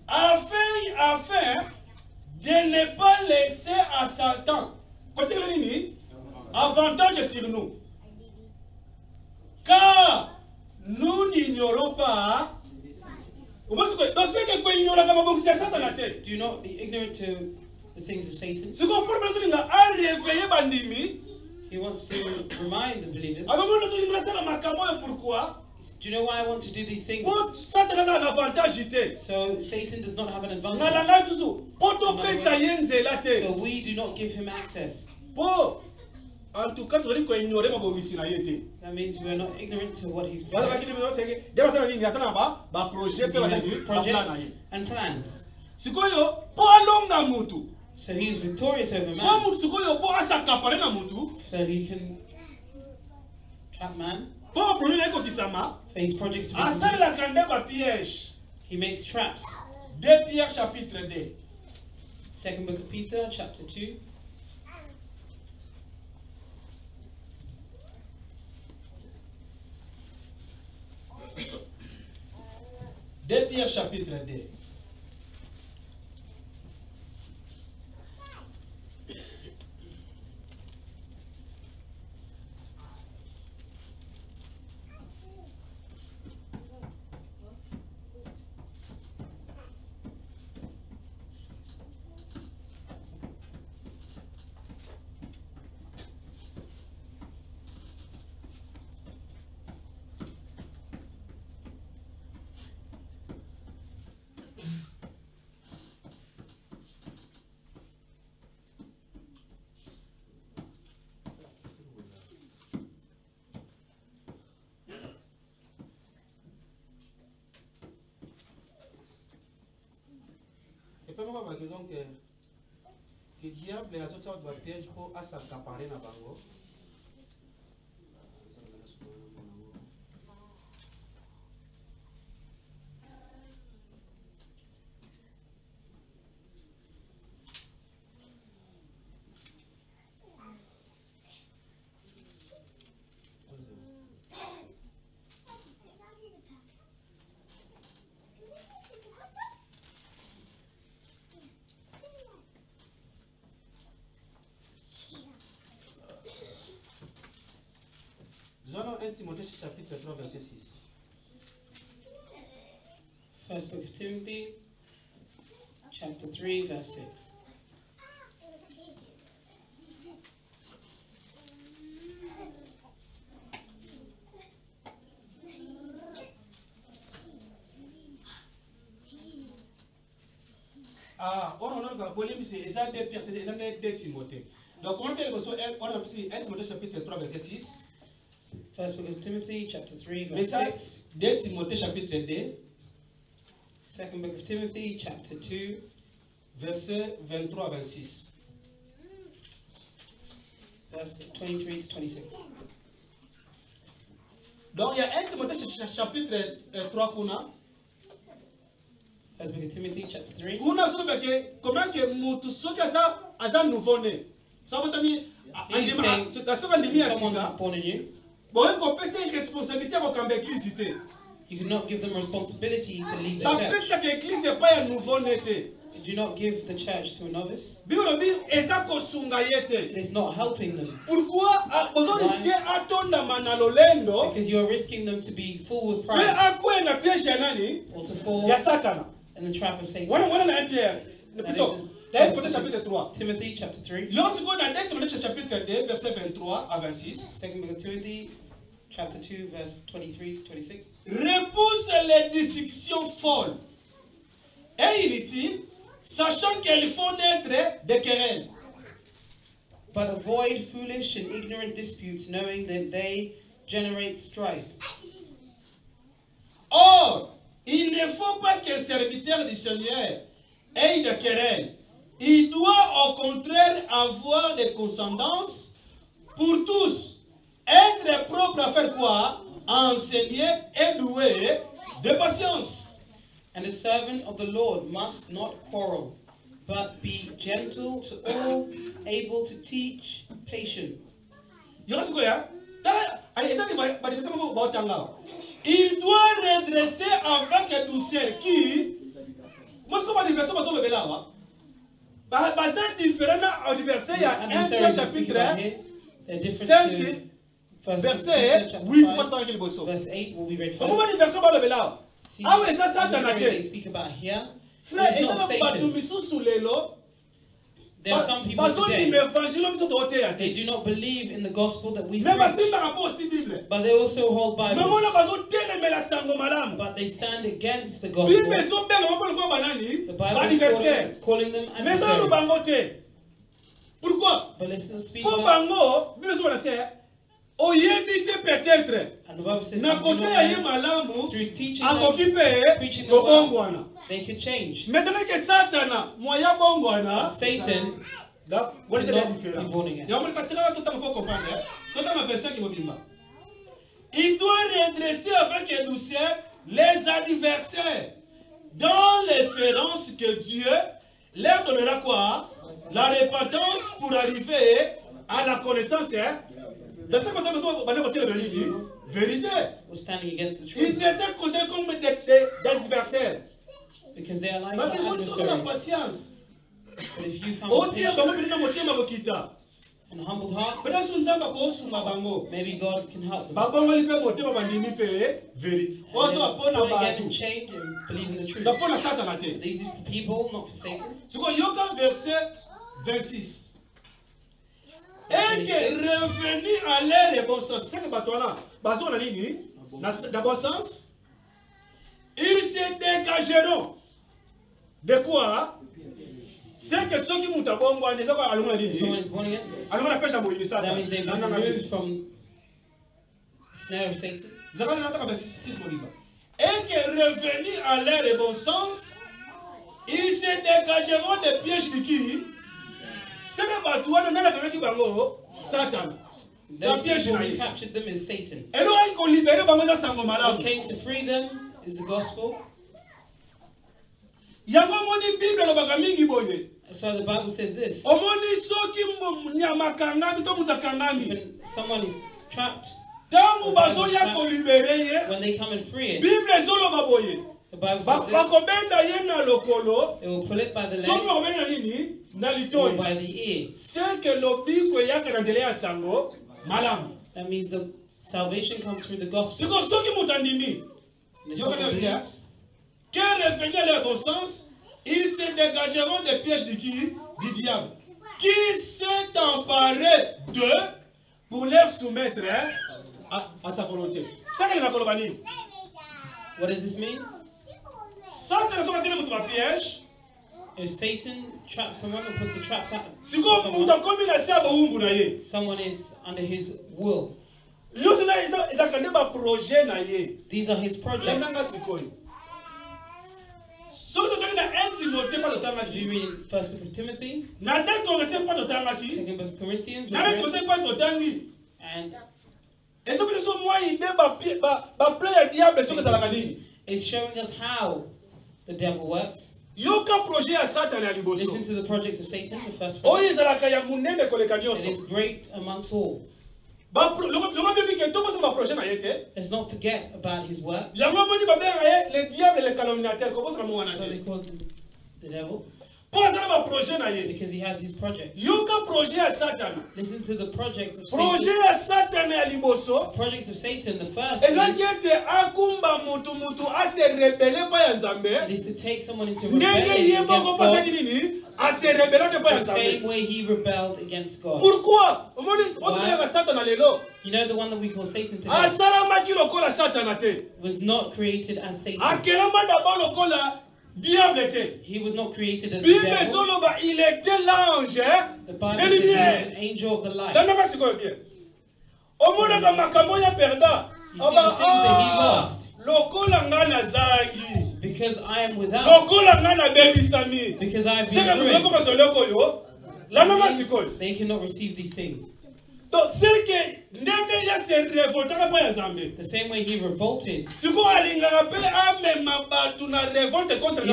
Afin de ne pas laisser à Satan avantage sur nous. Car nous n'ignorons pas. Do not be ignorant to the things of Satan. He wants to remind the believers. Do you know why I want to do these things? So Satan does not have an advantage. So we do not give him access. That means we are not ignorant to what he's doing. He has projects and plans. So he is victorious over man. So he can trap man. For his projects to be he makes traps. 2 Pierre chapitre 2. 2nd book of Peter, chapter 2. Pierre chapitre 2. donc que diable a sorti de piège pour s'accaparer na bango. Nous allons 1 Timothée chapitre 3 verset 6. First Book of Timothy, chapter 3, verse 6. Ah, on a polémique, c'est ça de Timothée. Donc, on peut le 1 Timothée chapitre 3 verset 6. First Book of Timothy, chapter 3, verse 6. 2 Timothée chapitre 2. Second Book of Timothy, chapter 2, verset 23 à 26. Verse 23 to 26. Donc, il y a 1 Timothée chapitre 3 kuna. First Book of Timothy, chapter 3. Kuna solo beke comment que mutu soki aza nouveau né. Ça va tami andima soki andimi asika. Bon, ko pesa responsabilité ko kamba église té. You cannot give them responsibility to lead the church. Do not give the church to a novice. It is not helping them. Why? Because you are risking them to be full with pride or to fall in the trap of Satan. Timothy chapter 3. Second Book of Timothy chapter 2, verse 23 to 26. Repousse les discussions folles et inutiles, sachant qu'elles font naître des querelles. But avoid foolish and ignorant disputes, knowing that they generate strife. Or, il ne faut pas qu'un serviteur du Seigneur ait de querelles. Il doit au contraire avoir des consonances pour tous. Être propre à faire quoi? Enseigner et doué de patience. And a servant of the Lord must not quarrel, but be gentle to all, able to teach, patient. Il doit redresser avec douceur qui? Moi, ce qu'on va dire, différent au verset, il y a un chapitre 5. Verset 8, verse 8 will be read first. See, they speak about here. It's not Satan. There are some people today, they do not believe in the gospel that we preach, but they also hold Bibles. But they stand against the gospel. The Bible is calling them adversaries. But listen, speak about through teaching them, preaching the word, they could change. Satan cannot be born again. Il doit redresser avec douceur les adversaires dans l'espérance que Dieu leur donnera quoi? La repentance pour arriver à la connaissance. Dans ce vérité. Ils étaient considérés comme des adversaires. Because they are like our adversaries. But if you come with patience and a humble heart, maybe God can help them. And again and change and believe in the truth. These people, not for Satan. Verset 26. Et que revenu à l'air et bon sens. C'est que Batouana, Bazouana Nini, dans bon sens, ils se dégageront. De quoi? C'est que ceux qui m'ont d'abord, on les a pas allumé la ligne. Alors on appelle ça Moïse. That means they've been removed from the snare of Satan. Et que revenu à l'air et bon sens, Ils se dégageront des pièges de qui? C'est que Batouana n'a pas qui bango Satan. The people who captured them is Satan. What came to free them is the gospel. So the Bible says this. When someone is trapped, when they come and free it, the Bible says this. They will pull it by the leg or by the ear. That means the salvation comes through the gospel. Quel revenir à leur bon sens, ils se dégageront des pièges du diable, qui s'est emparé d'eux pour leur soumettre à sa volonté. What does this mean? If Satan traps someone or puts a trap on someone is under his will. These are his projects. If you read in First Book of Timothy, Second Book of Corinthians, and it's showing us how the devil works. Listen to the projects of Satan, the first project. It is great amongst all. Let's not forget about his work. So they call him the devil because he has his projects. Listen to the projects of Satan. The projects of Satan, the first is to take someone into rebellion against God. The same way he rebelled against God. Why? You know the one that we call Satan today was not created as Satan. He was not created as the devil. The Bible says he was an angel of the light. You see the things that he lost. Because I am without. Because I have been ruined. They cannot receive these things. The same way he revolted. He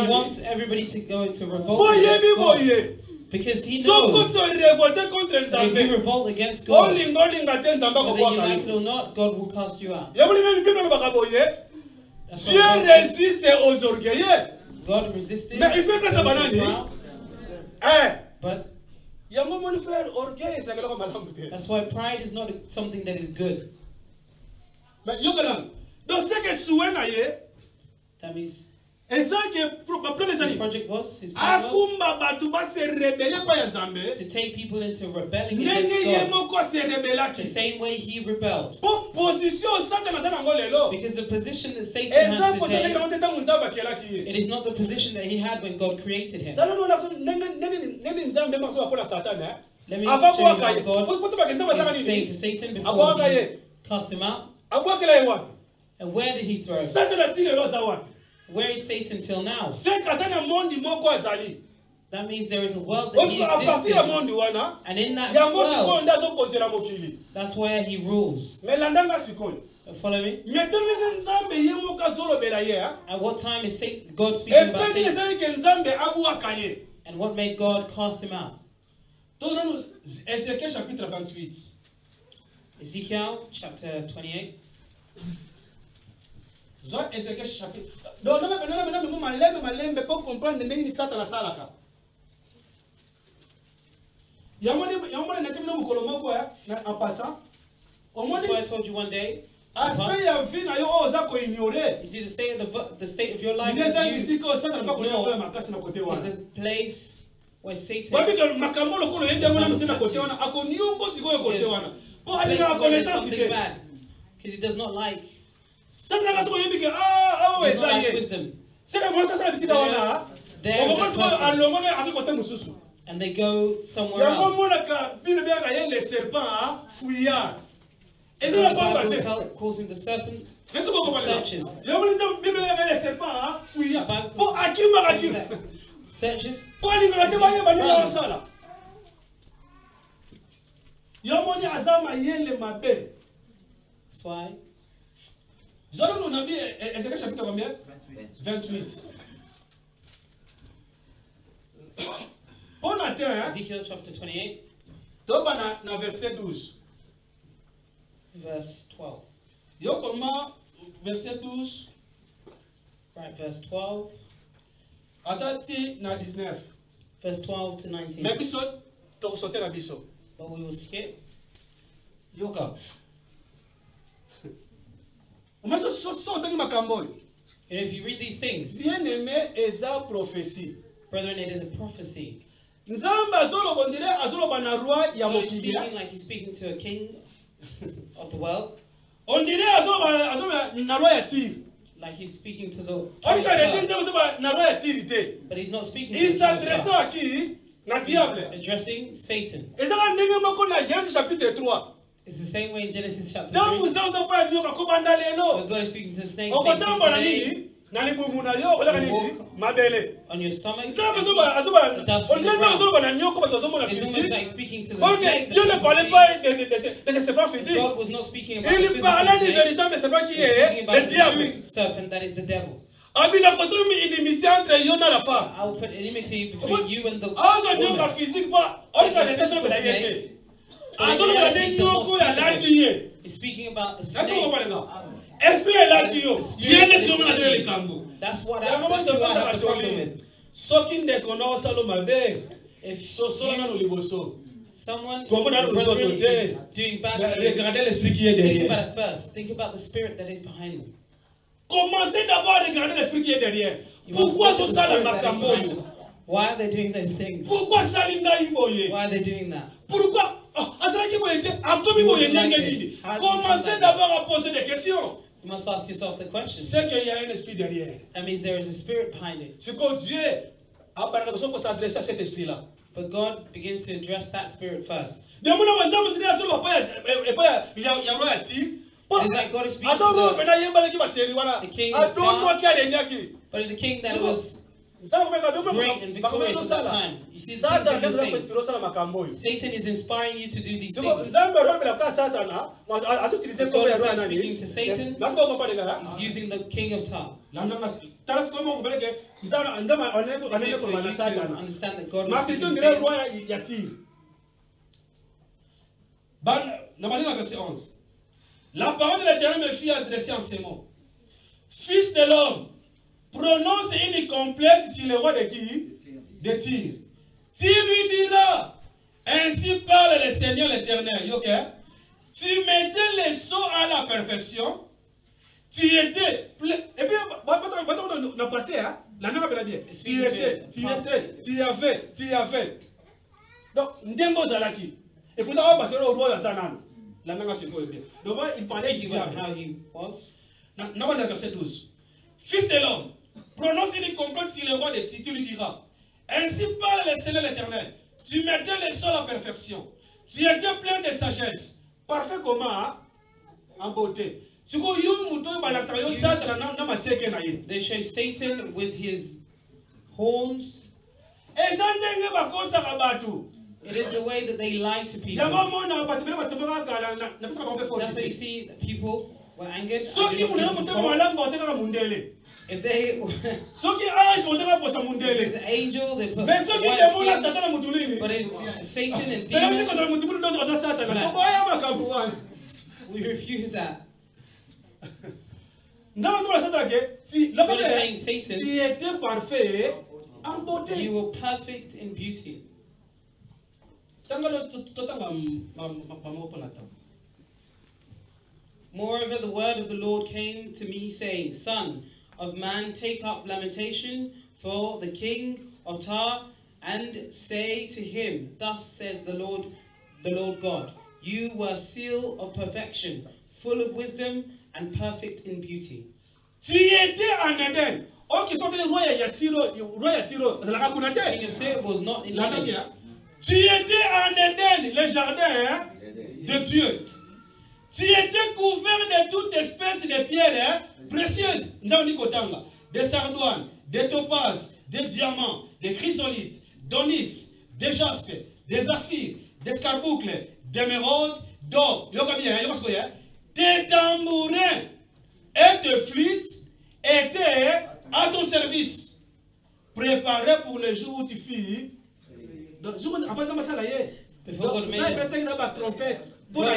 wants everybody to go into revolt against God. Because he knows that if you revolt against God, whether you like it or not, God will cast you out. Dieu résiste aux orgueilleux. God resisted. Mais il fait que ça banane. But that's why pride is not something that is good. That means his project was to take people into rebelling against God. The same way he rebelled. Because the position that Satan has today, it is not the position that he had when God created him. Let me show you how God is saying for Satan before he cast him out. And where did he throw him? Where is Satan till now? That means there is a world that he exists in. And in that world, that's where he rules. Follow me? At what time is God speaking about Satan? And what made God cast him out? Ezekiel chapter 28. Donc, malembe pour comprendre nini Satan la salaka. En passant, that's why I told you one day. You see, the state of your life is the place where Satan is something bad because he does not like. There's no like wisdom. And they go somewhere else. So the Bible calls him the serpent. Searches. searches. That's why. Ézéchiel chapitre combien? 28. Bon matin, hein? Ezekiel chapter 28. Dans verset 12. Verse 12. Yo comment verset 12. Right, verse 12. Attends, na 19. Verse 12 to 19. Mais biso, to sauter la biso. But we will skip. Yoka. Mais sauter makambo. And if you read these things, bien-aimé, eza prophétie. Brethren, it is a prophecy. Nzamba azoloba ndire azoloba na roi ya God is mokili. speaking like he's speaking to a king of the world. On dirait azoloba na roi ya Tyr. Like he's speaking to the On dirait na roi ya Tyr ite. but he's not speaking to Il the s'adresse à qui? Na diable. addressing Satan. Ezaka ndenge moko na Genèse chapitre 3. It's the same way in Genesis chapter 3. Dans dans pas nyoka kobanda lelo. But God is speaking to the snake. Okotamba na nini? Na libumu na yo olaka nini? Mabele. On your stomach. Nzamba azoba on dirait azoba na nyoko bazo mona It's almost physique. like speaking to the Ok, snake. Dieu ne parlait pas de ses serpents physiques. God was not speaking about the Il physical parlait du snake. véritable serpent qui He was speaking est about le the diable. true serpent that is the devil. Abila kotomi inimitié entre yo na la femme. I will put enmity between you and the Azo nyoka woman. physique pas. On ka nete so bela yete. Azo na de nyoko ya latiye. He's speaking about the Nako snake. kopalenga. Esprit ya latiyo. Yene so na zele likambo. That's what Ya mama that's who I have the problem toli. with. Soki ndeko na osalo mabe. If Soso na no liboso. someone Comment on nous brethren entendait? is doing bad to you, Regardez l'esprit qui est think about derrière. it first. Think about the spirit that is behind them. Commencez d'abord à regarder l'esprit qui est derrière. You must Pourquoi look at so the ça spirit la that is makambo behind yo? them. Why are they doing those things? Pourquoi ça linga iboye? Why are they doing that? Pourquoi azalaki boye te akomi boye ndenge nini? Commencez d'abord à poser des questions. You must ask yourself the question. C'est qu'il y a un esprit derrière. That means there is a spirit behind it. C'est que Dieu a besoin de s'adresser à cet esprit-là. But God begins to address that spirit first. De mon avantage, je dirais et pas il y a roi ati. It's like God is speaking to Attends, the pena yemba ki baseri wala. the king of Adonno ki aleniaki. but it's a king that was Great and victorious at that time. You see the things that you're saying. Satan is inspiring you to do these things. But God is speaking to Satan. He's using the king of Tyr. For you to understand that God was speaking to Satan. Verset 11. La parole de l'Éternel me fit adresser en ces mots. Fils de l'homme, prononce une complète sur le roi de qui? De Tyr. Tu lui diras, ainsi parle le Seigneur l'Éternel. Okay? Tu mettais les sceaux à la perfection. Tu étais... Et puis, on a passé, hein? La langue a bien. Tu avais. Donc, Ndengo Zalaki. Et pour ça, on va passer au roi de Zanan. La langue a bien. Donc, il parlait du diable. Dans le verset 12. Fils de l'homme, prononce une complète sur le roi de Tyr, tu lui diras. Ainsi parle le Seigneur l'Éternel. Tu mettais les sols à perfection. Tu étais plein de sagesse. Parfait comment? Hein? En beauté. They show Satan with his horns. It is the way that they lie to people. That's why you see that people were angered. If they if an angel, they put white skin. But if Satan and demons, we refuse that. God is saying, Satan, you were perfect in beauty. Moreover, the word of the Lord came to me, saying, Son of man, take up lamentation for the king of Tyr, and say to him, Thus says the Lord God, you were seal of perfection, full of wisdom and perfect in beauty. Tu étais en Éden. Oh, qui sont les rois The king of Tyr was not in Eden. Tu étais en Éden, le jardin de Dieu. Tu étais couvert de toute espèce de pierres précieuses. Des sardoines, des topazes, des diamants, des chrysolites, d'onyx, des jaspes, des saphires, des carboucles, d'émeraudes, d'or. Tes tambourins et tes flûtes étaient à ton service, préparés pour le jour où tu fis. Donc, en fait, dans ça, là, il trompette pour la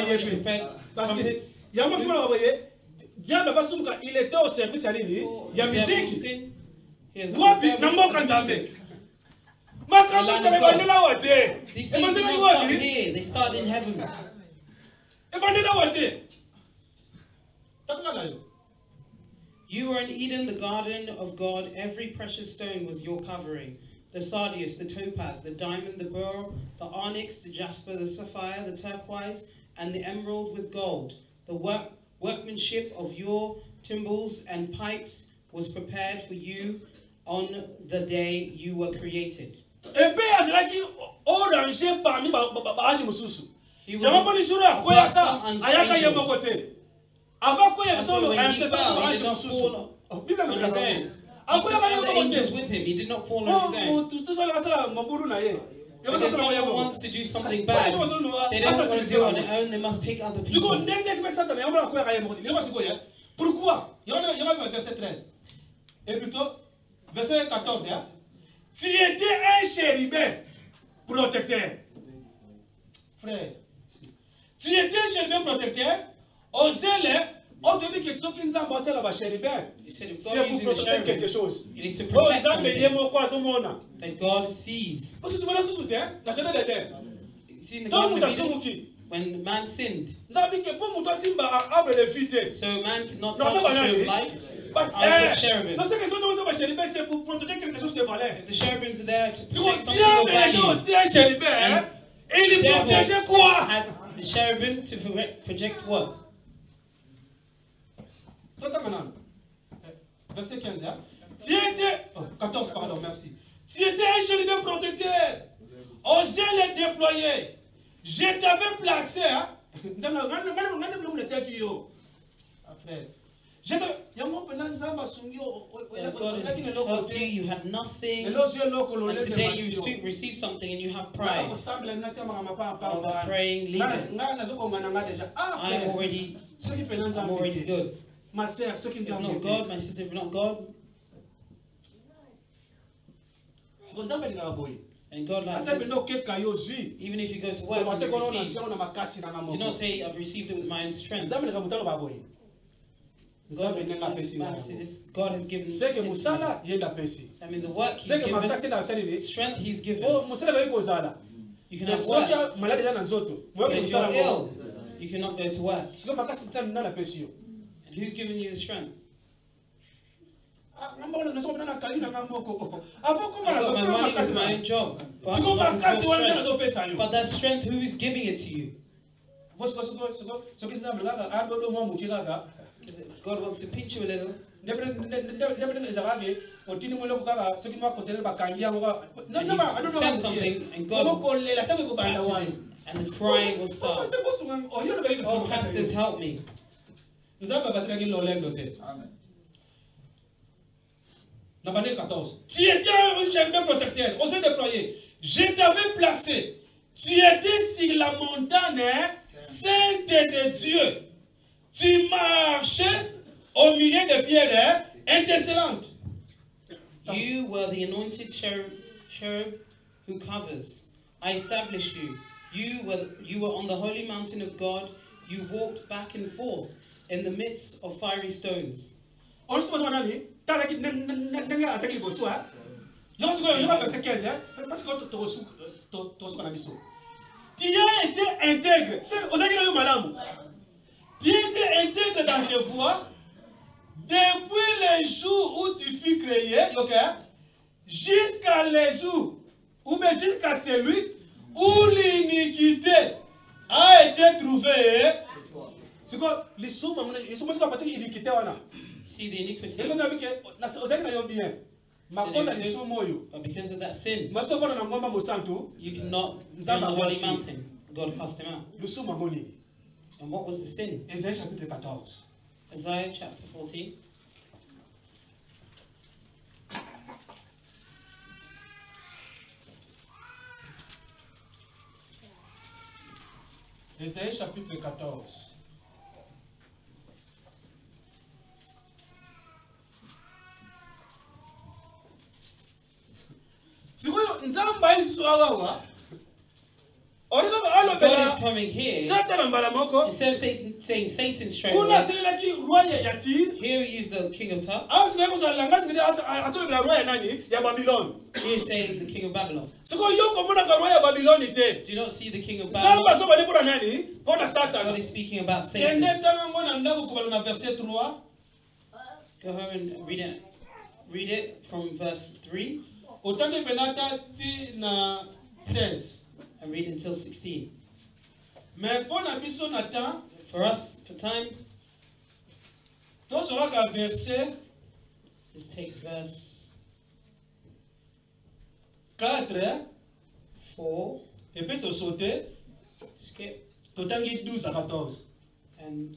il était au service à l'île. Il y a musique. Wapi, n'ambo kanzase. Makamba kabandela wate. They start in heaven. Ebandela wate. Takala yo. You were in Eden, the garden of God. Every precious stone was your covering. The sardius, the topaz, the diamond, the beryl, the onyx, the jasper, the sapphire, the turquoise, and the emerald with gold. The workmanship of your timbrels and pipes was prepared for you on the day you were created. He was angels with him. He did not fall on his own. If someone wants to do something bad, they don't want to do it on their own, they must take other people. Pourquoi? Il y a verset 13. Et plutôt, verset 14. Tu étais un chérubin protecteur. Frère, tu étais un chérubin protecteur. Osez on te dit que ceux qui nous ont passé là-bas, chérubin, c'est pour protéger quelque chose. It is to protect something that God sees. See in the Garden of Eden, when man sinned, so man could not touch the tree of life. The cherubim. If the cherubims are there to protect something of value, and the cherubim to project what? Verset 15. Tu étais, 14, pardon, merci. Tu étais un chérubin protecteur. Osez les déployer. Je t'avais placé. You had nothing, and today you receive something and you have pride. Praying, leave it. I'm already good. If not God, my sister, if not God. And God likes this. Even if you go to work and you receive, do not say, I've received it with my own strength. God has given it. I mean, the work He's given, strength He's given. You can have work. But if you're ill, you cannot go to work. And who's giving you the strength? I got my money with my own job. But that strength, who is giving it to you? God wants to pinch you a little. Send something and God and the crying will start. Oh, pastors, help me. Amen. Nabané 14. Tu étais un chérubin protecteur, osez déployer. Je t'avais placé. Tu étais sur la montagne sainte de Dieu. Tu marchais au milieu de pierres intercellentes. You were the anointed cherub who covers. I established you. You were on the holy mountain of God. You walked back and forth in the midst of fiery stones. Tu as été intègre. Tu étais intègre dans tes voies depuis le jour où tu fus créé, jusqu'à le jour, ou bien jusqu'à celui où l'iniquité a été trouvée. C'est quoi? Les sous, ils sont pas l'iniquité. See the iniquity. But because of that sin, you cannot be on the holy mountain. God cast him out. And what was the sin? Isaiah chapter 14. Ésaïe chapitre 14. God is coming here. Instead of saying Satan straight away, here he used the king of Tyre. Here he's saying the king of Babylon. Do you not see the king of Babylon? God is speaking about Satan. Go home and read it from verse 3. And read until 16. For us, for time, let's take verse 4. Skip. And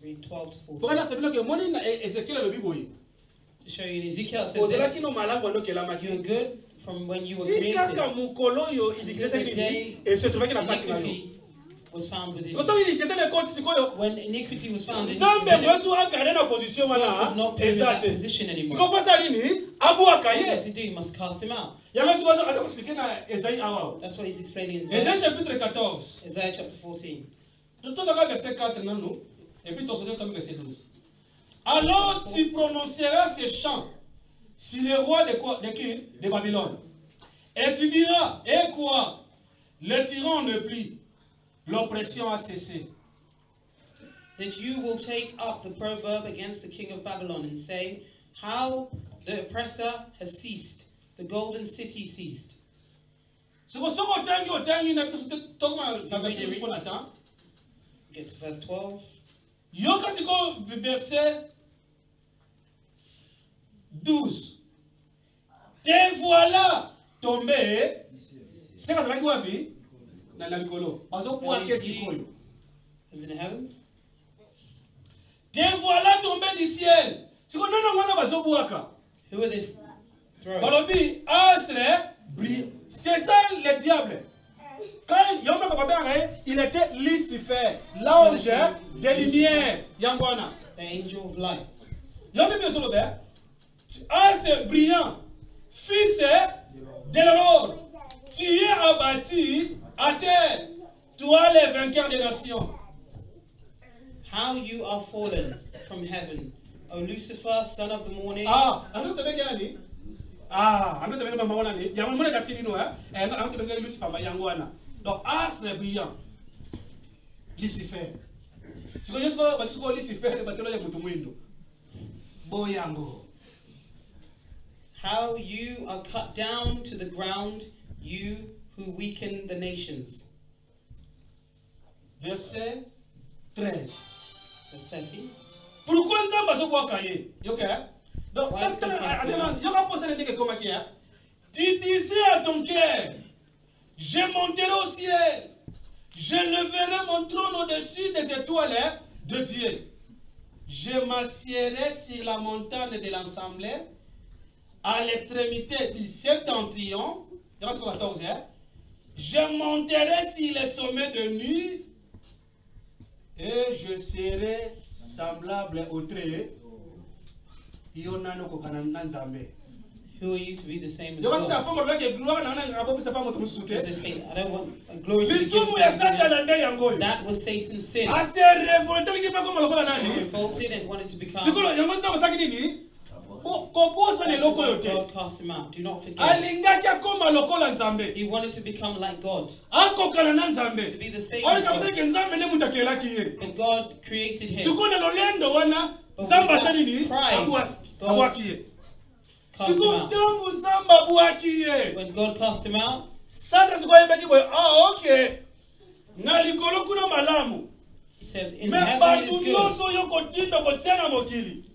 read 12 to 14. To show you, Ezekiel says this, you're good from when you were created. Iniquity was found within you. When iniquity was found in you, God could not put you in that position anymore. What does he do? He must cast him out. That's what he's explaining in Isaiah chapter 14. Alors tu prononceras ces chants sur les rois de Babylone. Et tu diras, et quoi? Le tyran ne plie, l'oppression a cessé. That you will take up the proverb against the king of Babylon and say, how the oppressor has ceased, the golden city ceased. Get to verse 12. Verset 12. Te voilà tombé. C'est quand tu vas bien dans la mikolo. Parce que qu'est-ce is in the heavens. Te voilà tombé du ciel. C'est quand non wana bazobuaka. Who are they throwing? Balobi astre brille. C'est ça le diable. Quand il était Lucifer, l'ange de lumière, Yangwana. The angel of light. Astre brillant, fils de l'aurore, tu es abattu à terre, toi les vainqueurs des nations. How you are fallen from heaven, O Lucifer, son of the morning. I'm not Lucifer, donc, astre brillant, Lucifer. Si vous avez Lucifer, how you are cut down to the ground, you who weaken the nations. Verset 13. Verse 13. Pourquoi ça va se voir cahier? Donc, tu disais à ton cœur, je monterai au ciel, je leverai mon trône au-dessus des étoiles de Dieu. Je m'assierai sur la montagne de l'Assemblée, à l'extrémité du septentrion. Je monterai sur les sommets de nuit, et je serai semblable au trait. Who are you to be the same as God? Because they say, I don't want a glory to be given to that was Satan's sin. He revolted and wanted to become. God cast him out. Do not forget. He wanted to become like God. To be the same as God. But God created him. But pride, God cast him out. When God cast him out, he said, in heaven it is good.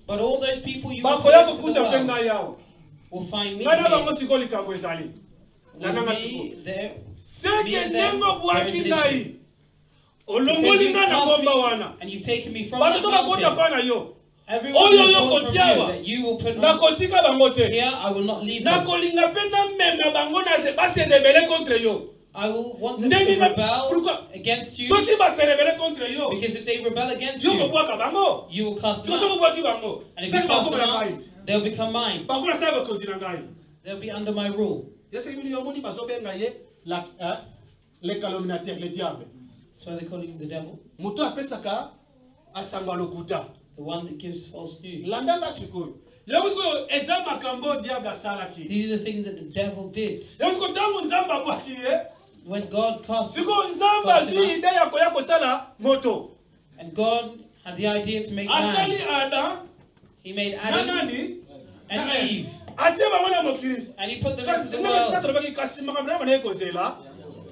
But all those people you will put into the world will find me here. With me there, me and them, there is an issue. Because you cast me and you've taken me from that mountain. Everyone who fallen from you, that you will put on here, I will not leave them. I will want them to rebel against you. Because if they rebel against you, you will cast them out. And if you cast them out, they'll become mine. They'll be under my rule. That's why they call him the devil. The one that gives false news. These are the things that the devil did. When God cast him out, and God had the idea to make man. He made Adam and Eve. And he put them into the world.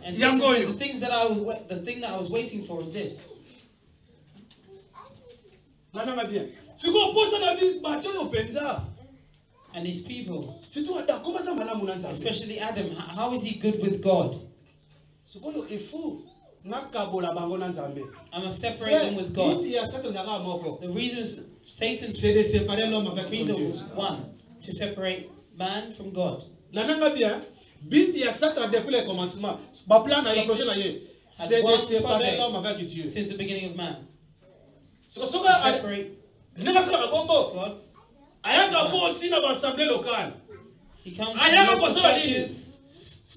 And Satan said, the thing that I was waiting for is this. And these people, especially Adam, how is he good with God? I must separate them with God. The reason Satan was one, to separate man from God. C'est de séparer l'homme avec Dieu. Since the beginning of man. Separate God. He comes to local churches.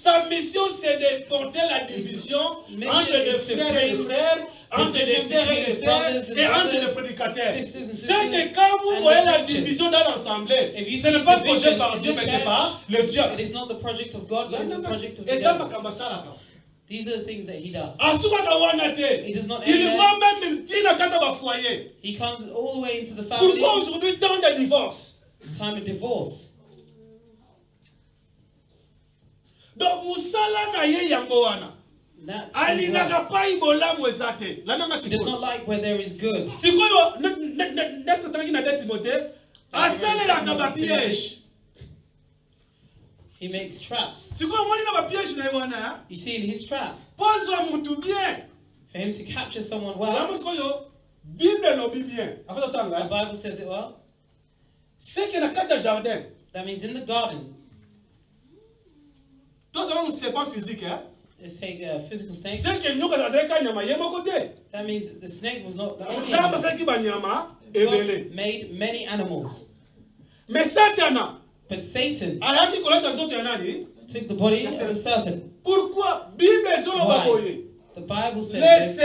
Sa mission, c'est de porter la division entre les frères et les frères, entre les sœurs et les sœurs, et entre les prédicateurs. C'est que quand vous voyez la division dans l'assemblée, ce n'est pas projet par Dieu, mais c'est par le diable. It is not the project of God, but it's the project of the devil. These are the things that he does. He does not end there. He comes all the way into the family. Pourquoi aujourd'hui tant de divorces? Time of divorce. Donc musala na ye yango wana. He does not like where there is good. He makes traps. You see in his traps. For him to capture someone well. The Bible says it well. That means in the garden. Let's take a physical snake. That means the snake was not the only animal. God made many animals. But Satan took the body of a serpent. Why? The Bible says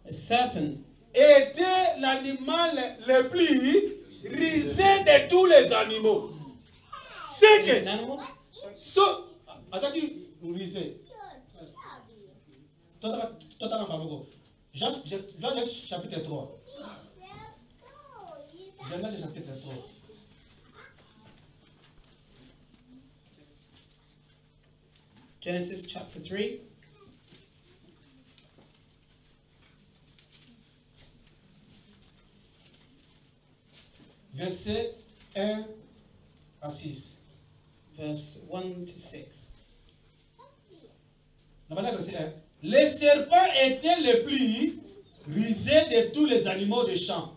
a serpent était l'animal le plus risé de tous les animaux. C'est que Jean chapitre 3. Genèse chapitre 3. Genesis chapter 3. Verset 1 à 6. Verse 1 to 6. Les serpents étaient les plus rusés de tous les animaux des champs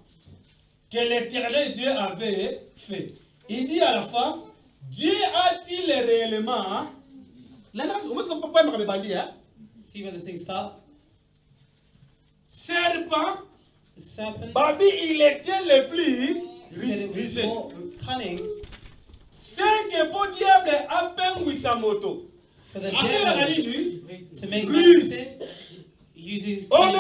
que l'Éternel Dieu avait fait. Il dit à la femme, Dieu a-t-il réellement... See where the things start? Serpent, the serpent, Babi, il était le plus rusé. Cunning. C'est que bon diable a peint sa moto. For the devil to make man sin, he uses for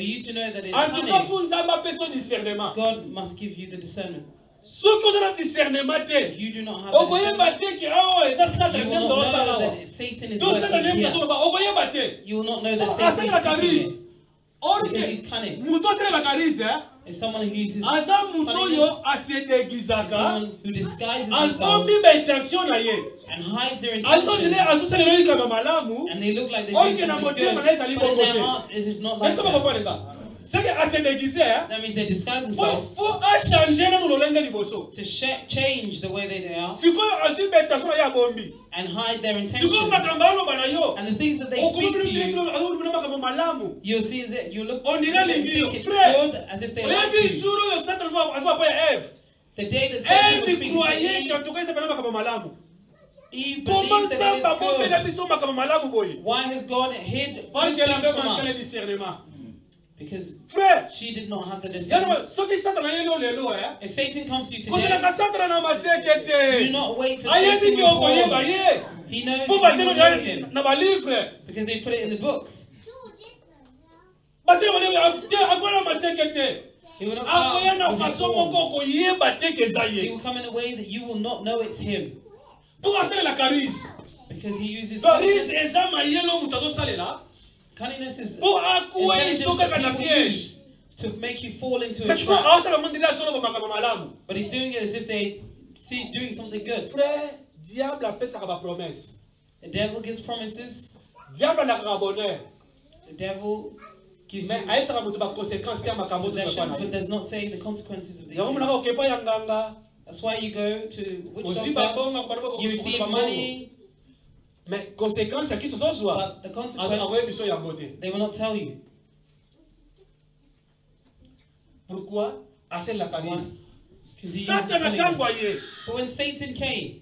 you to know that it's cunning, God must give you the discernment. If you do not have the discernment, you will not know that Satan is working here. You will not know that Satan is speaking here. Because he's cunning. It's someone who uses cunningness. Someone who disguises themselves and hides their intentions. And they look like they're doing something good, but in their heart it is not like that. That means they disguise themselves to change the way they are and hide their intentions. And the things that they speak to you, you'll see that you look and think it's good, as if they like you. The day that Satan was speaking to Eve, Eve believed that it is good. Why has God hid good things from us? Because she did not have the discernment. If Satan comes to you today, do not wait for Satan to inform. He knows that you will know him because they put it in the books. He will not come he will come in a way that you will not know it's him. Because he uses cunningness is intelligence to make you fall into a trap. But he's doing it as if they see doing something good. The devil gives promises. The devil gives you possessions, but does not say the consequences of these things. That's why you go to witch doctor, you receive money. But the consequence, they will not tell you. Pourquoi? But when Satan came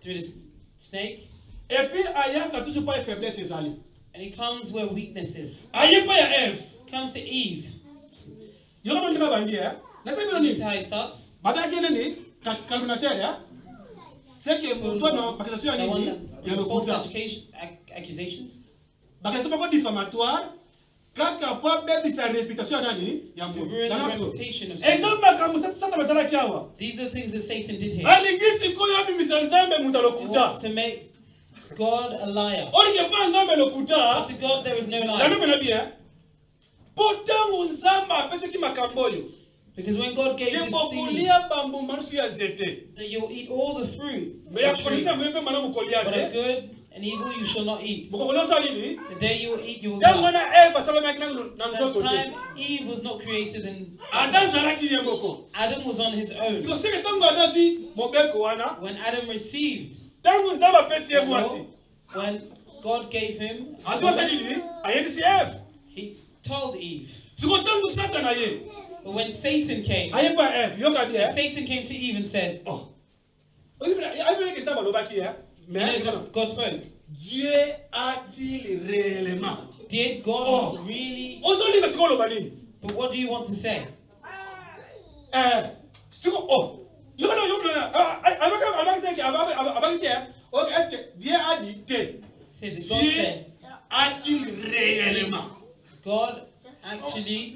through the snake, and he comes where weakness is. Comes to Eve. That's how he starts. C'est que pour toi, non, false accusations. Diffamatoire. Quand sa réputation, these are the things that Satan did here. He wants to make God a liar. But to God there is no lies. Because when God gave this seed, that you'll eat all the fruit, but of good and evil you shall not eat. The day you will eat, you will die. That time Eve was not created and Adam was on his own. When Adam received, when God gave him, he told Eve. But when Satan came, Satan came to Eve and said, God spoke. Did God really? But what do you want to say? Say that God said, God actually.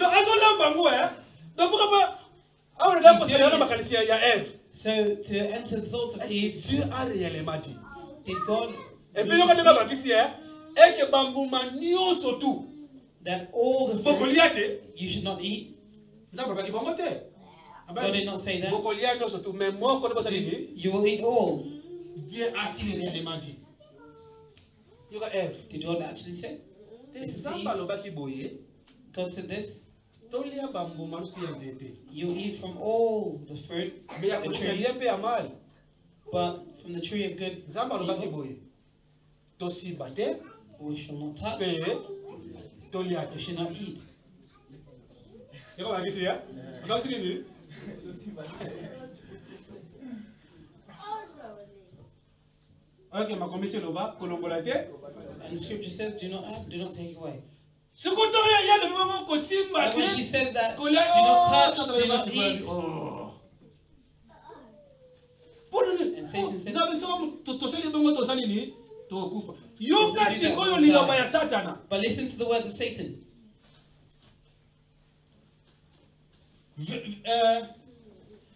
So to enter the thoughts of Eve, did God that all the fruit you should not eat? God did not say that. You will eat all. Did God actually say? God said this. You eat from all the fruit, the tree, but from the tree of good we shall not touch, we shall not eat. And the scripture says, do not take away. And when she says that, do not touch, do not eat. And Satan said, but listen to the words of Satan.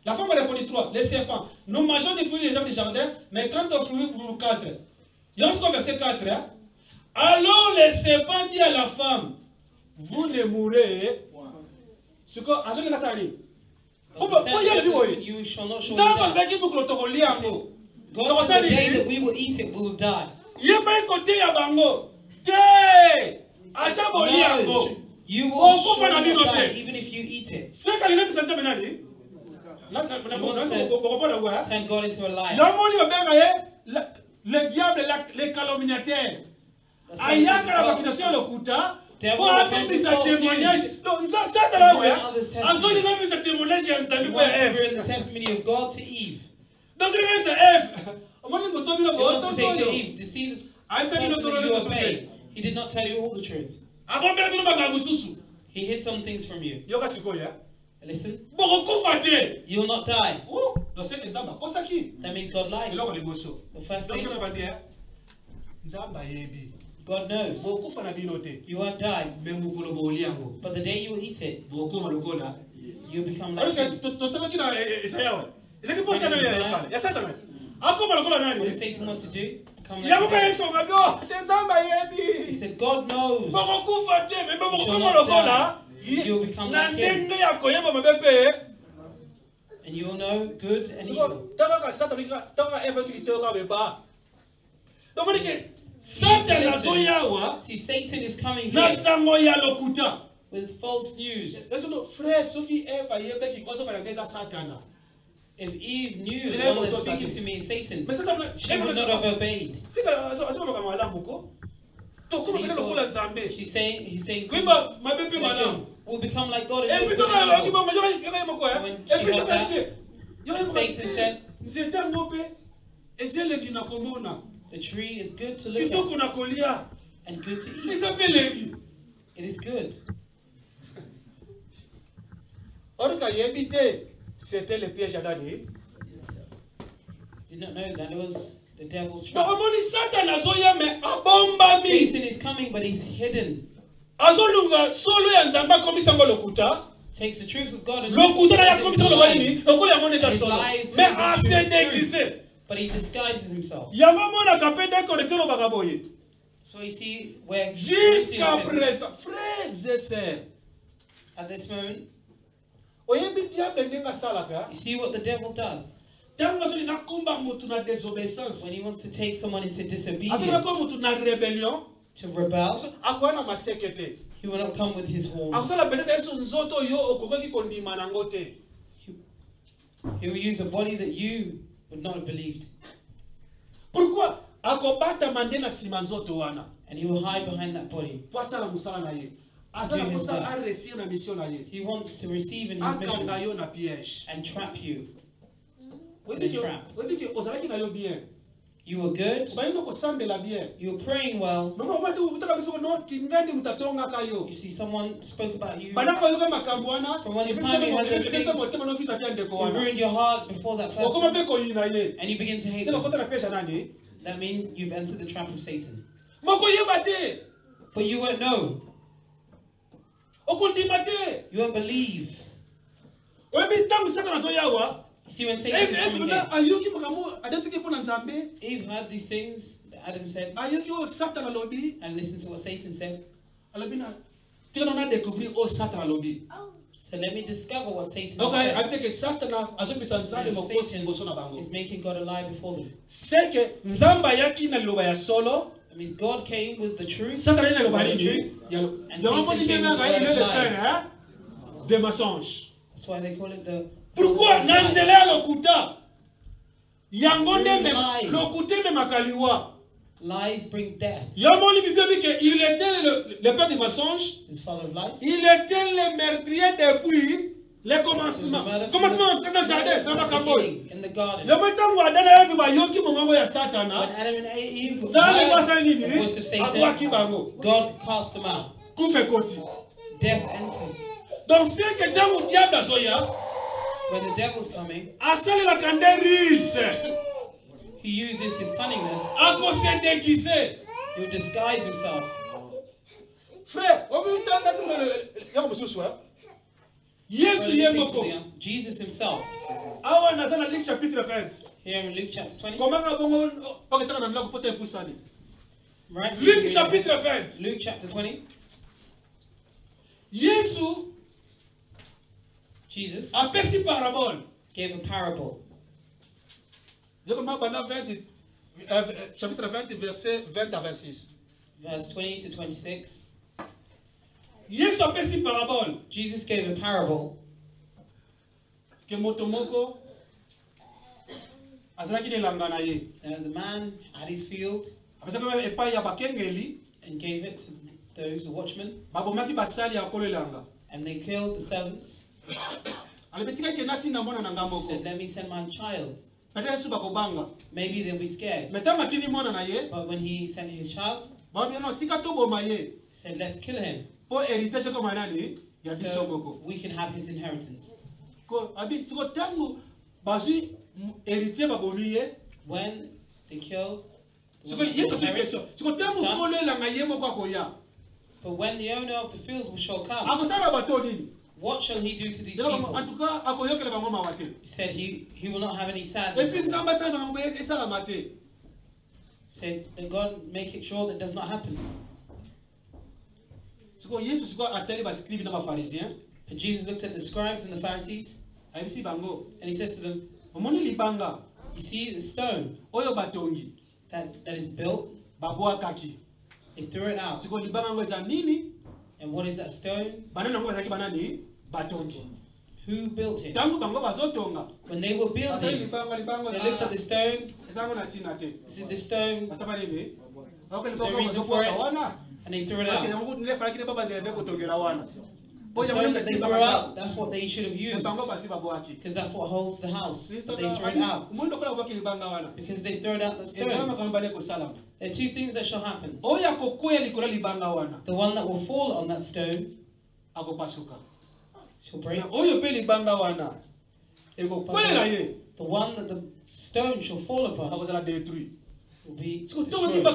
La femme a répondu 3. Les serpents. Nous mangeons des fruits des arbres du jardin, mais quant aux fruits pour 4. Il y a un verset 4. Alors le serpent dit à la femme, vous ne mourrez. Ce que en ce cas you shall not surely die. God said the day that we will eat it, we will die. No, you will surely die even if you eat it. Turn God into a liar. Le diable, les calomniateurs. Ayaka la accusation le kuta, devil will come with false news. We're in the testimony of God to Eve. Donc c'est Ève. He wants to say to Eve, deceive the person that you obey. He did not tell you all the truth. He hid some things from you. Listen. You will not die. That means God lied. The first thing, God knows. You won't die. But the day you eat it, you become like him. What does Satan want to do? Become like him. He said, God knows. You shall not die. You will become like him. And you will know good and evil. See, Satan is coming here with false news. If Eve knew the one that's speaking to me is Satan, she would not have obeyed. He's saying, we'll become like God. And when she heard that, Satan said, the tree is good to look at and good to eat. It is good. Did not know that it was the devil's trap. Satan is coming, but he's hidden. Takes the truth of God and his lies, but he disguises himself. So you see where at this moment, you see what the devil does. When he wants to take someone into disobedience, to rebel, he will not come with his horns. He will use a body that you would not have believed. And he will hide behind that body. He wants to receive in his mission and trap you. In a trap. You were good. You were praying well. You see, someone spoke about you. From when the time you heard those things, you ruined your heart before that person. And you begin to hate them. That means you've entered the trap of Satan. But you won't know. You won't believe. See, when Satan is coming here, Eve heard these things that Adam said and listened to what Satan said. So let me discover what Satan said. Satan is making God a lie before them. That means God came with the truth. And Satan came with the lies. That's why they call it the pourquoi nanzela lokuta yangonde lokute makaliwa. Lies bring death. Yamoni bibi que il était le père du mensonge. His father of lies. Il était le meurtrier depuis le commencement. Commencement dans le jardin, dans la campagne. In the garden. Yametangu adana Eve bayoki mongo ya Satana. When Adam and Eve heard the voice of Satan, God cast them out. Death entered. Donc c'est que dans le diable azoya, when the devil's coming, he uses his cunningness. He will disguise himself. Jesus himself. Here in Luke chapter 20. Right, Luke chapter 20. Jesus gave a parable. Chapitre 20, verset 20 à 26. Verse 20 to 26. Jesus gave a parable. The man at his field and gave it those, the watchmen, and they killed the servants. He said, let me send my child. Maybe they'll be scared. But when he sent his child, he said, let's kill him. So we can have his inheritance. When they killed but when the owner of the field shall come, what shall he do to these people? He said he will not have any sadness. Said that God make it sure that does not happen. But Jesus looked at the scribes and the Pharisees, and he says to them, you see the stone that is built, they threw it out. And what is that stone? Who built it? When they were building, they looked at the stone. This is the stone. The reason for it, and they threw it out. The stone that they threw out, that's what they should have used. Because that's what holds the house. But they threw it out. Because they threw it out the stone. There are two things that shall happen. The one that will fall on that stone shall break. But the one that the stone shall fall upon will be destroyed. When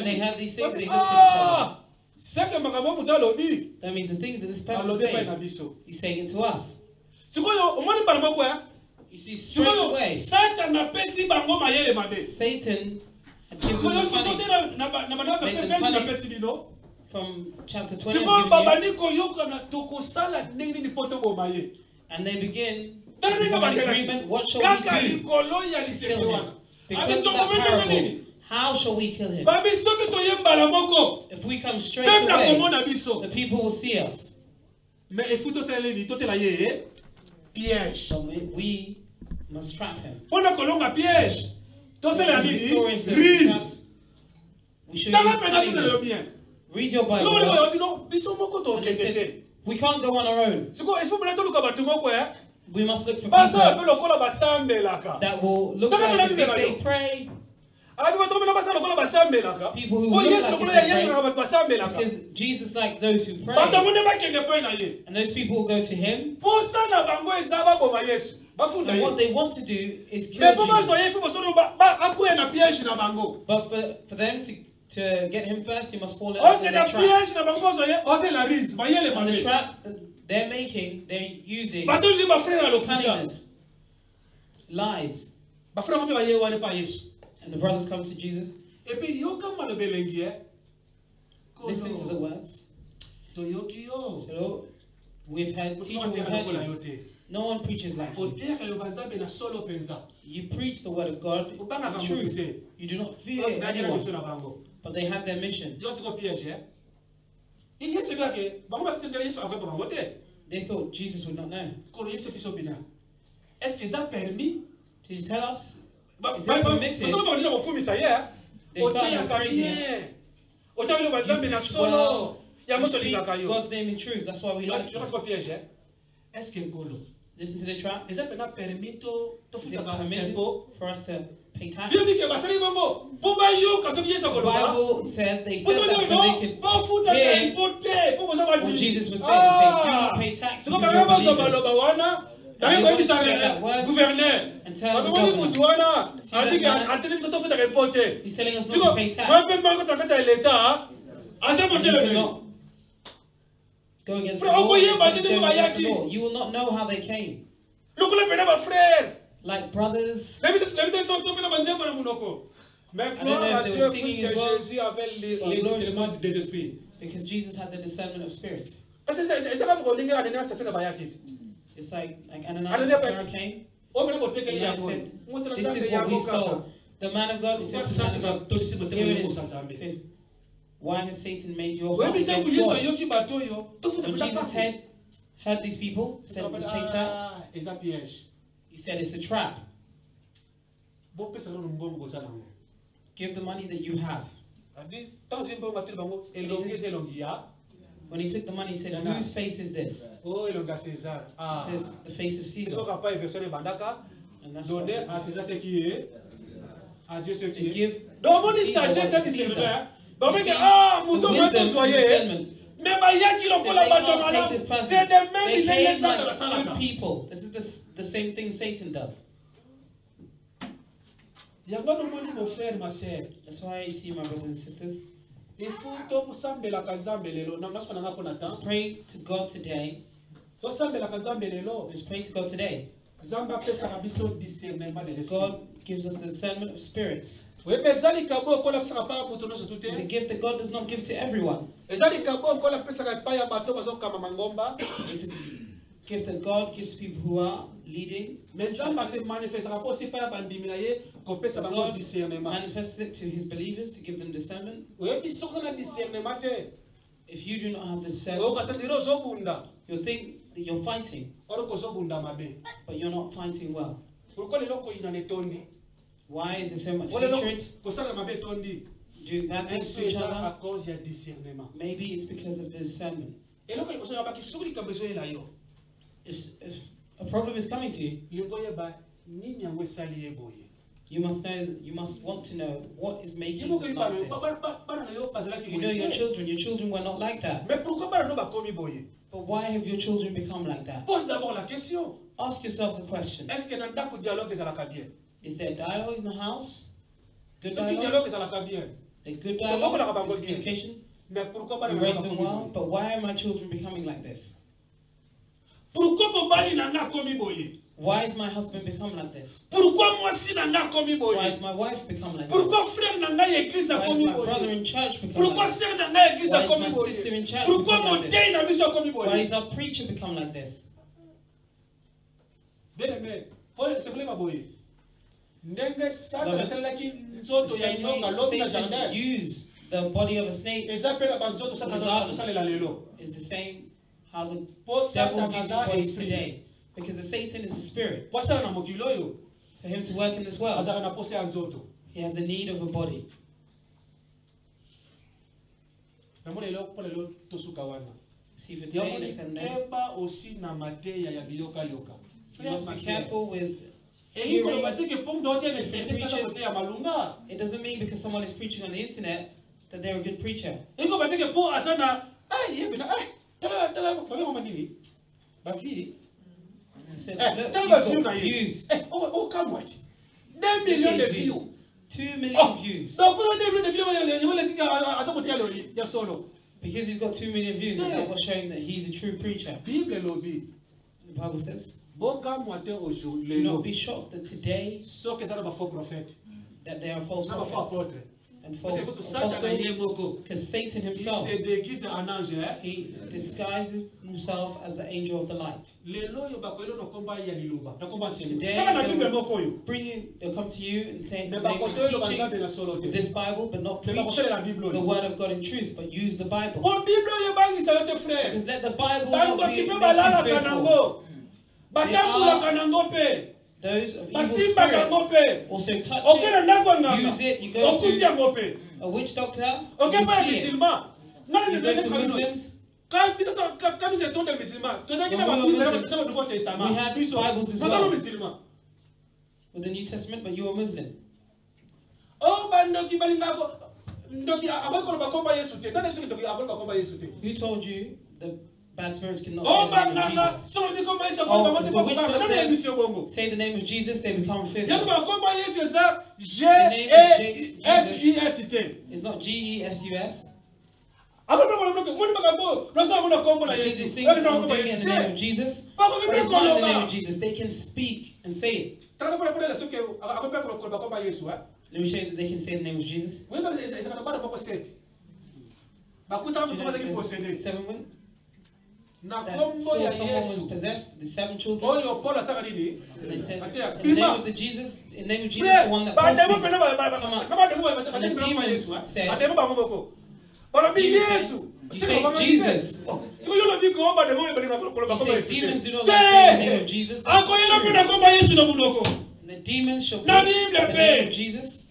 they had these things, they looked at each other. That means the things that this person is saying, he's saying it to us. You see, straight away, Satan had given them money from chapter 20. And they begin to become an agreement. What shall we do to kill him? Because of that parable, how shall we kill him? If we come straight away, the people will see us. But we must trap him. We should use cunningness. Read your Bible. And they said, we can't go on our own. We must look for people that will look like as if they pray. People who look like as they pray. Because Jesus likes those who pray. And those people will go to him. And what they want to do is kill Jesus. But for them to get him first, he must fall into their trap. And the trap they're making, they're using cunningness, lies. And the brothers come to Jesus. Listen to the words. So, we've heard you. No one preaches like you. You preach the word of God, the truth. You do not fear anyone. But they had their mission. They thought Jesus would not know. Did you tell us? Is it permitted? They started praising him. You speak God's name in truth. That's why we like you. Listen to the trap. Is it permitted for us to pay tax? The Bible said they said that so they could hear what Jesus was saying. They say, do not pay tax because you're believers. And you want to get that word and tell the governor. He's telling us not to pay tax. And you cannot go against the law. You will not know how they came. Like brothers. I don't know if they were singing as well. Because Jesus had the discernment of spirits. It's like Ananias came. And said, this is what we saw. The man of God, he said to the man of God, here it is. He said, why has Satan made your heart against God? When Jesus heard these people, said, let's pay tax. He said, it's a trap. Give the money that you have. When he took the money, he said, whose face is this? Oh, César. He says, the face of Caesar. And that's donner à César ce qui est, à Dieu ce qui est. Donc, on dit sagesse d'un discernement. Donc, mouton va te soyer. Mais Maya qui l'ont fait la bâtonne, c'est des mêmes qui les laissent dans la salle. This is the same thing Satan does. That's why you see, my brothers and sisters, let's pray to God today. Let's pray to God today. God gives us the discernment of spirits. It's a gift that God does not give to everyone. It's a gift that God gives people who are leading. God manifests it to his believers to give them discernment. If you do not have the discernment, you'll think that you're fighting, but you're not fighting well. Why is there so much hatred? Doing bad things to each other? Maybe it's because of the discernment. If a problem is coming to you, you must know, you must want to know what is making them like this. You know your children were not like that. But why have your children become like that? Ask yourself the question. Is there dialogue in the house? Good dialogue? The good dialogue, good communication? You raise them well, but why are my children becoming like this? Why is my husband become like this? Why is my wife become like this? Why is my brother in church become like this? Why is my sister in church become like this? Why is our preacher become like this? Satan used the body of a snake. Is the same how the devils use bodies today. Because the Satan is a spirit. For him to work in this world, he has the need of a body. See, for today, listen, you must be careful with hearing. It doesn't mean because someone is preaching on the internet that they're a good preacher. Said, look, views. 2 million views. 2 million views. Because he's got 2 million views, and that was showing that he's a true preacher. The Bible says, do not be shocked that today that there are false prophets and false apostles, because Satan himself, he disguises himself as the angel of the light. Today they'll come to you and say they will teach this Bible, but not preach the word of God in truth, but use the Bible. Because let the Bible not make you fearful. Those of evil spirits also touch it, use it. You go to a witch doctor, you see it. You go to Muslims. We had Bibles as well with the New Testament, but you were Muslim. Who told you the bad spirits cannot say the name of Jesus? If the witch doctor say the name of Jesus, they become fearful. The name of Jesus is not G-E-S-U-S. These things are doing in the name of Jesus, but it's not in the name of Jesus. They can speak and say it. Let me show you that they can say the name of Jesus. Seven women that saw someone was possessed, the 7 children. And they said, in the name of Jesus, the one that Paul speaks, come out. And the demons said, you say Jesus. You say demons do not like saying the name of Jesus. And the demons shall pray the name of Jesus.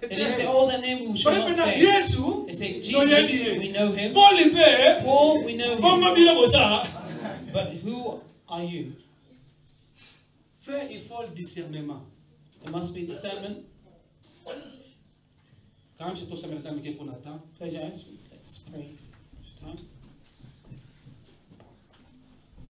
They didn't say, oh, the name we shall not say. They say, Jesus, we know him. Paul, we know him. But who are you? Frère, il faut le discernement. It must be discernment. Quand je t'ose mettre un micro pour Nathan. Close your eyes. Let's pray. Time.